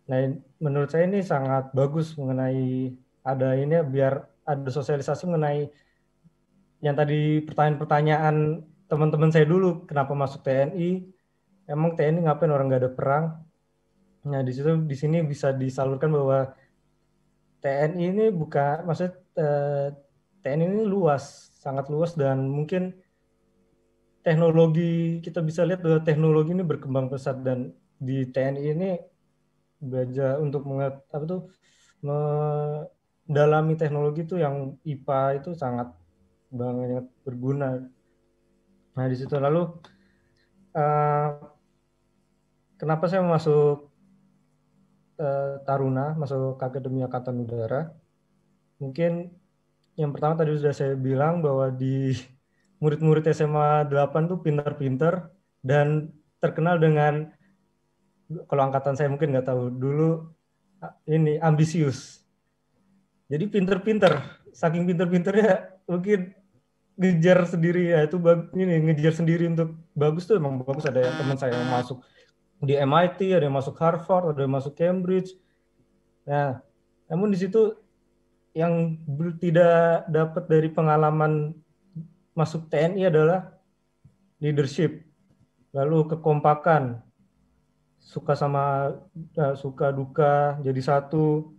nah menurut saya ini sangat bagus mengenai ada ini biar ada sosialisasi mengenai yang tadi pertanyaan-pertanyaan teman-teman saya dulu, kenapa masuk TNI, emang TNI ngapain orang nggak ada perang. Nah di sini bisa disalurkan bahwa TNI ini bukan, maksud TNI ini luas, sangat luas, dan mungkin teknologi kita bisa lihat bahwa teknologi ini berkembang pesat, dan di TNI ini belajar untuk mendalami teknologi itu yang IPA itu sangat banget berguna. Nah di situ lalu kenapa saya masuk Taruna, masuk Akademi Angkatan Udara? Mungkin yang pertama tadi sudah saya bilang bahwa di murid-murid SMA 8 tuh pintar-pintar dan terkenal dengan, kalau angkatan saya mungkin nggak tahu dulu ini, ambisius. Jadi pintar-pintar, saking pintar-pintarnya mungkin ngejar sendiri ya, itu ngejar sendiri untuk bagus tuh emang bagus. Ada yang teman saya yang masuk di MIT, ada yang masuk Harvard, ada yang masuk Cambridge. Nah, namun di situ yang tidak dapat dari pengalaman masuk TNI adalah leadership, lalu kekompakan, suka duka jadi satu.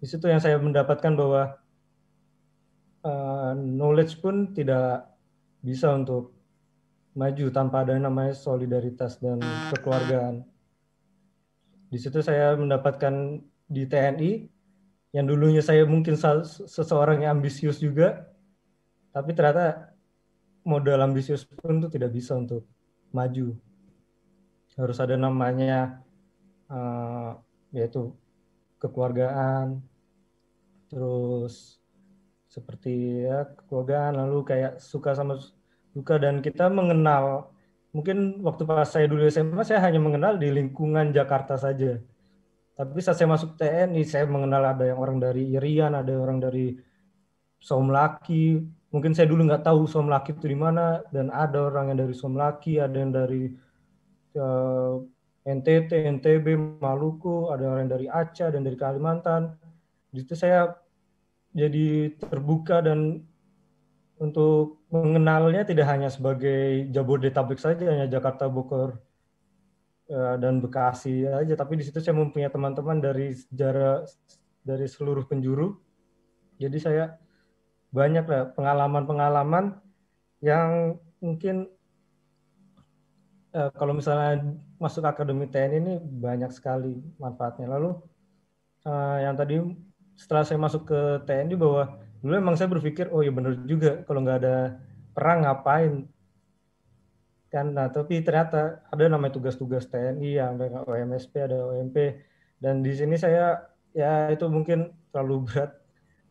Di situ yang saya mendapatkan bahwa knowledge pun tidak bisa untuk maju tanpa ada namanya solidaritas dan kekeluargaan. Di situ saya mendapatkan di TNI, yang dulunya saya mungkin seseorang yang ambisius juga, tapi ternyata modal ambisius pun itu tidak bisa untuk maju. Harus ada namanya yaitu kekeluargaan, terus seperti ya kekeluargaan, lalu kayak suka sama duka. Dan kita mengenal, mungkin waktu pas saya dulu SMA saya hanya mengenal di lingkungan Jakarta saja, tapi saat saya masuk TNI saya mengenal ada yang orang dari Irian, ada orang dari Somlaki. Mungkin saya dulu nggak tahu Somlaki itu di mana, dan ada orang yang dari Somlaki, ada yang dari NTT, NTB, Maluku, ada orang dari Aceh dan dari Kalimantan. Di situ saya jadi terbuka dan untuk mengenalnya tidak hanya sebagai Jabodetabek saja, hanya Jakarta, Bogor, dan Bekasi aja, tapi di situ saya mempunyai teman-teman dari sejarah dari seluruh penjuru. Jadi saya banyak lah pengalaman-pengalaman yang mungkin kalau misalnya masuk akademi TNI ini banyak sekali manfaatnya. Lalu yang tadi setelah saya masuk ke TNI bahwa dulu emang saya berpikir oh ya benar juga kalau nggak ada perang ngapain kan. Nah tapi ternyata ada namanya tugas-tugas TNI yang ada OMSP, ada OMP, dan di sini saya ya itu mungkin terlalu berat.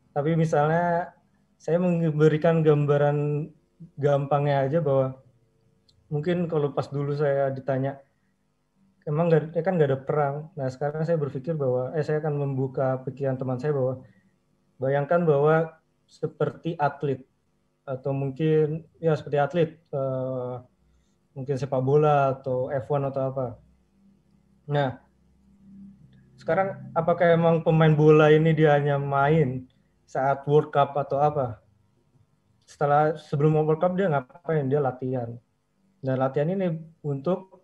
Tapi misalnya saya memberikan gambaran gampangnya aja bahwa mungkin kalau pas dulu saya ditanya emang kan nggak ada perang. Nah sekarang saya berpikir bahwa saya akan membuka pikiran teman saya bahwa bayangkan bahwa seperti atlet atau mungkin ya seperti atlet mungkin sepak bola atau F1 atau apa. Nah sekarang apakah emang pemain bola ini dia hanya main saat World Cup atau apa? Sebelum World Cup dia ngapain? Dia latihan. Dan latihan ini untuk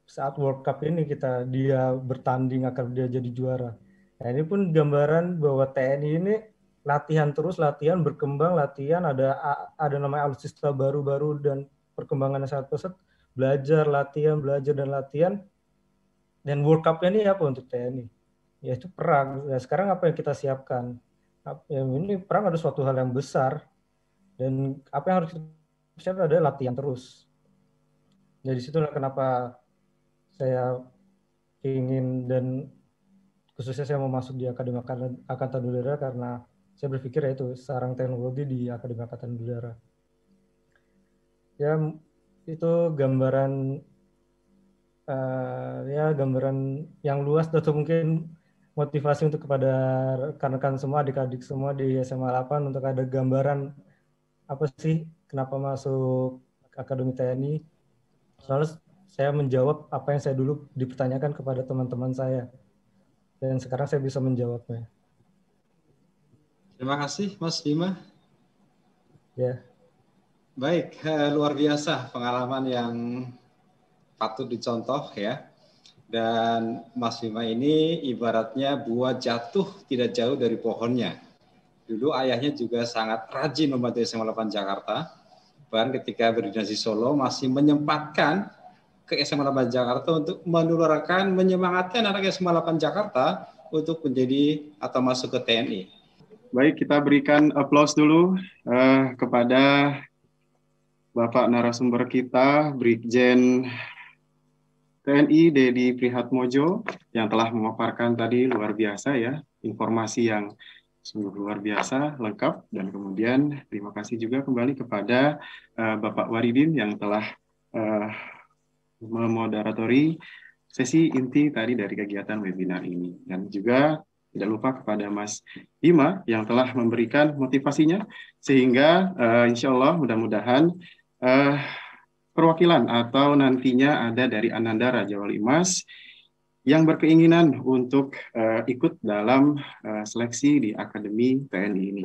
saat World Cup ini dia bertanding agar dia jadi juara. Nah ini pun gambaran bahwa TNI ini latihan terus, latihan berkembang, latihan ada namanya alutsista baru-baru dan perkembangannya sangat pesat, belajar dan latihan. Dan World Cup-nya ini apa untuk TNI? Yaitu perang. Nah, sekarang apa yang kita siapkan? Ini perang ada suatu hal yang besar dan apa yang harus kita siapkan adalah latihan terus. Jadi situlah kenapa saya ingin dan khususnya saya mau masuk di Akademi Angkatan Udara karena saya berpikir itu sarang teknologi di Akademi Angkatan Udara. Ya itu gambaran gambaran yang luas atau mungkin motivasi untuk kepada rekan-rekan semua, adik-adik semua di SMA 8 untuk ada gambaran apa sih kenapa masuk Akademi TNI. Soalnya saya menjawab apa yang saya dulu dipertanyakan kepada teman-teman saya. Dan sekarang saya bisa menjawabnya. Terima kasih Mas Bima. Ya. Baik, luar biasa pengalaman yang patut dicontoh ya. Dan Mas Bima ini ibaratnya buah jatuh tidak jauh dari pohonnya. Dulu ayahnya juga sangat rajin membantu SMA 8 Jakarta. Bahkan ketika berdinasti Solo masih menyempatkan ke SMA 8 Jakarta untuk menularkan, menyemangatkan anak SMA 8 Jakarta untuk menjadi atau masuk ke TNI. Baik, kita berikan aplaus dulu kepada Bapak narasumber kita, Brigjen TNI Dedi Prihatmojo yang telah memaparkan tadi luar biasa ya, informasi yang sungguh luar biasa, lengkap, dan kemudian terima kasih juga kembali kepada Bapak Waridin yang telah memoderatori sesi inti tadi dari kegiatan webinar ini. Dan juga tidak lupa kepada Mas Bima yang telah memberikan motivasinya, sehingga insya Allah mudah-mudahan perwakilan atau nantinya ada dari Ananda Raja Wali Mas yang berkeinginan untuk ikut dalam seleksi di Akademi TNI ini.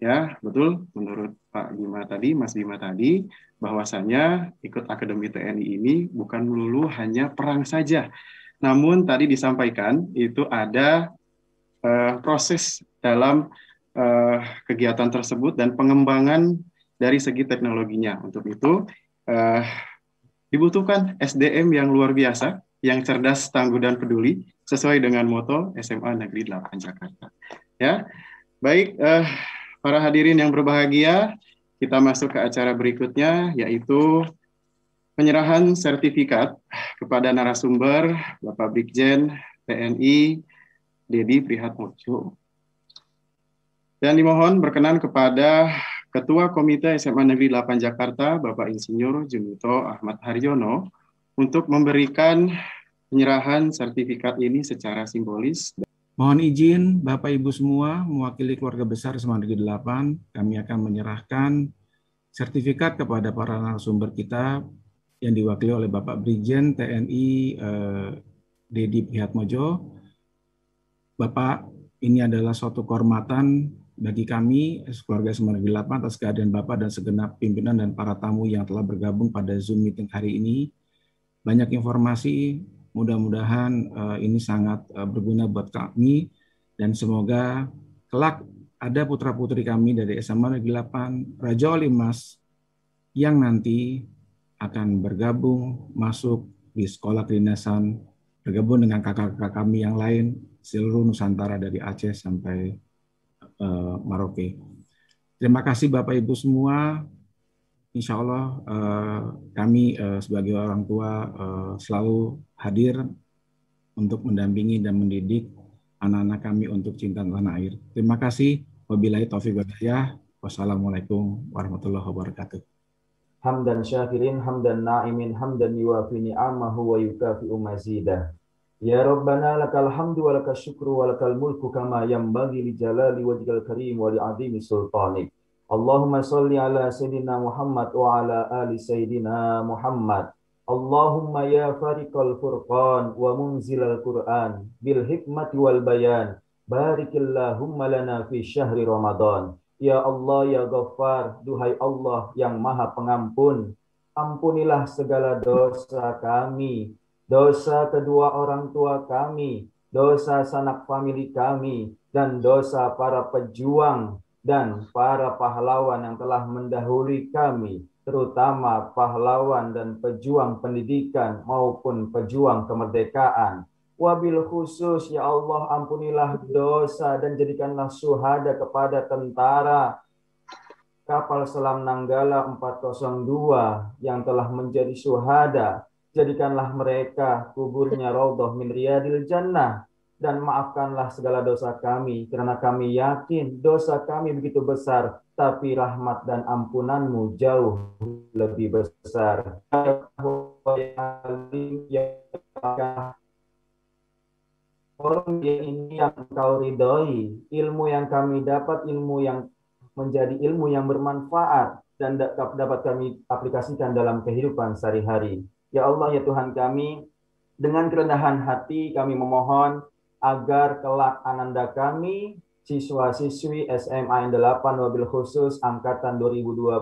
Ya, betul menurut Pak Bima tadi, Mas Bima tadi, bahwasanya ikut Akademi TNI ini bukan melulu hanya perang saja. Namun tadi disampaikan itu ada proses dalam kegiatan tersebut dan pengembangan dari segi teknologinya. Untuk itu dibutuhkan SDM yang luar biasa, yang cerdas, tangguh, dan peduli, sesuai dengan moto SMA Negeri 8 Jakarta. Ya, baik, para hadirin yang berbahagia, kita masuk ke acara berikutnya, yaitu penyerahan sertifikat kepada narasumber Bapak Brigjen TNI Dedi Prihatmojo. Dan dimohon berkenan kepada Ketua Komite SMA Negeri 8 Jakarta, Bapak Insinyur Junito Ahmad Haryono, untuk memberikan penyerahan sertifikat ini secara simbolis. Mohon izin Bapak Ibu semua, mewakili keluarga besar SMA Negeri 8, kami akan menyerahkan sertifikat kepada para narasumber kita yang diwakili oleh Bapak Brigjen TNI Dedi Prihatmojo. Bapak, ini adalah suatu kehormatan bagi kami, keluarga SMA Negeri 8, atas kehadiran Bapak dan segenap pimpinan dan para tamu yang telah bergabung pada Zoom meeting hari ini. Banyak informasi, mudah-mudahan ini sangat berguna buat kami, dan semoga kelak ada putra-putri kami dari SMA Negeri 8 Raja Wali Mas yang nanti akan bergabung masuk di sekolah kedinasan, bergabung dengan kakak-kakak kami yang lain seluruh Nusantara dari Aceh sampai Merauke. Terima kasih Bapak Ibu semua. Insya Allah kami sebagai orang tua selalu hadir untuk mendampingi dan mendidik anak-anak kami untuk cinta tanah air. Terima kasih. Wabillahi taufiq wal hidayah. Wassalamualaikum warahmatullahi wabarakatuh. Hamdan syakirin, hamdan na'imin, hamdan yuwafi ni'amahu wa yukafi'u mazidah. Ya Rabbana lakal hamdu wa lakal syukru wa lakal mulku kama yanbaghi li jalali wajhikal karim wa li 'azimi sultanik. Allahumma sholli ala Sayyidina Muhammad wa ala ali Sayyidina Muhammad. Allahumma ya fariqal furqan wa munzilal Qur'an bil hikmati wal bayan. Barikillahumma lana fi syahri Ramadan. Ya Allah ya Ghaffar, duhai Allah yang Maha Pengampun, ampunilah segala dosa kami, dosa kedua orang tua kami, dosa sanak famili kami, dan dosa para pejuang dan para pahlawan yang telah mendahului kami, terutama pahlawan dan pejuang pendidikan maupun pejuang kemerdekaan. Wabil khusus, ya Allah, ampunilah dosa dan jadikanlah syuhada kepada tentara kapal selam Nanggala 402 yang telah menjadi syuhada. Jadikanlah mereka kuburnya raudhah min riyadil jannah. Dan maafkanlah segala dosa kami, karena kami yakin dosa kami begitu besar, tapi rahmat dan ampunanmu jauh lebih besar. Orang ini yang Engkau ridhoi, ilmu yang kami dapat, ilmu yang menjadi ilmu yang bermanfaat dan dapat kami aplikasikan dalam kehidupan sehari-hari. Ya Allah, ya Tuhan kami, dengan kerendahan hati kami memohon agar kelak ananda kami, siswa-siswi SMA 8 wabil khusus angkatan 2022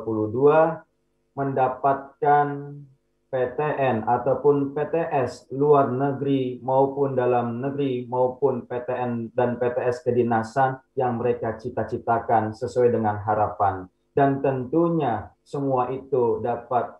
mendapatkan PTN ataupun PTS luar negeri maupun dalam negeri maupun PTN dan PTS kedinasan yang mereka cita-citakan sesuai dengan harapan. Dan tentunya semua itu dapat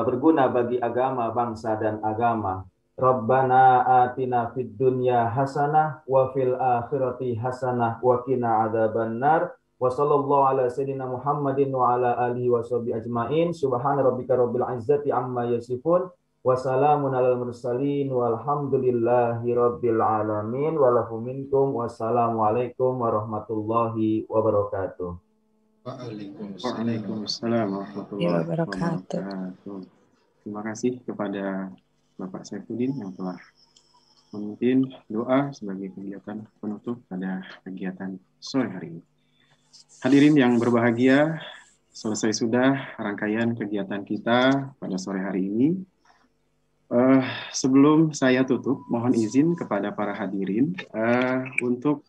berguna bagi agama, bangsa, dan agama. Rabbana atina fid dunya hasanah wa fil akhirati hasanah wa qina adzabannar. Wa sallallahu ala sayyidina Muhammadin wa ala alihi wa sahbihi ajmain. Subhana rabbika rabbil izzati amma yasifun wa salamun alal mursalin walhamdulillahi rabbil alamin. Walahu minkum wassalamualaikum warahmatullahi wabarakatuh. Waalaikumsalam warahmatullahi wabarakatuh. Terima kasih kepada Bapak Saifuddin yang telah memimpin doa sebagai kegiatan penutup pada kegiatan sore hari ini. Hadirin yang berbahagia, selesai sudah rangkaian kegiatan kita pada sore hari ini. Sebelum saya tutup, mohon izin kepada para hadirin untuk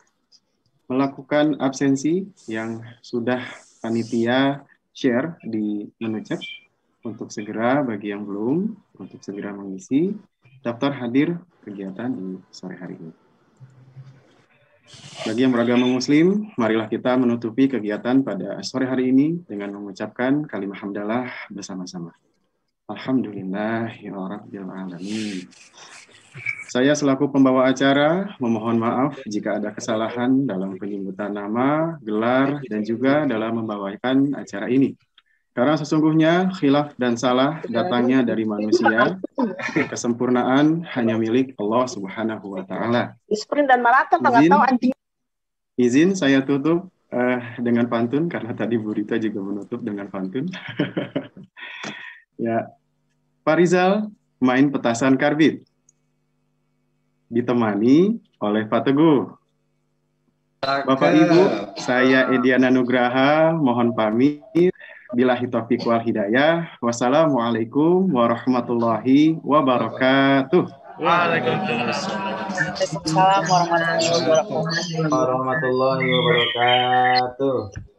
melakukan absensi yang sudah panitia share di menu chat. Untuk segera bagi yang belum, untuk segera mengisi daftar hadir kegiatan di sore hari ini. Bagi yang beragama muslim, marilah kita menutupi kegiatan pada sore hari ini dengan mengucapkan kalimat hamdalah bersama-sama. Alhamdulillahirabbil alamin. Saya selaku pembawa acara memohon maaf jika ada kesalahan dalam penyebutan nama, gelar, dan juga dalam membawakan acara ini. Karena sesungguhnya khilaf dan salah datangnya dari manusia, kesempurnaan hanya milik Allah Subhanahu wa Ta'ala. Izin saya tutup dengan pantun, karena tadi Bu Rita juga menutup dengan pantun. Ya, Pak Rizal main petasan karbit, ditemani oleh Pak Teguh. Bapak Ibu, saya Ediana Nugraha, mohon pamit. Billahi taufiq wal hidayah. Wassalamualaikum warahmatullahi wabarakatuh. Waalaikumsalam warahmatullahi wabarakatuh. Warahmatullahi wabarakatuh.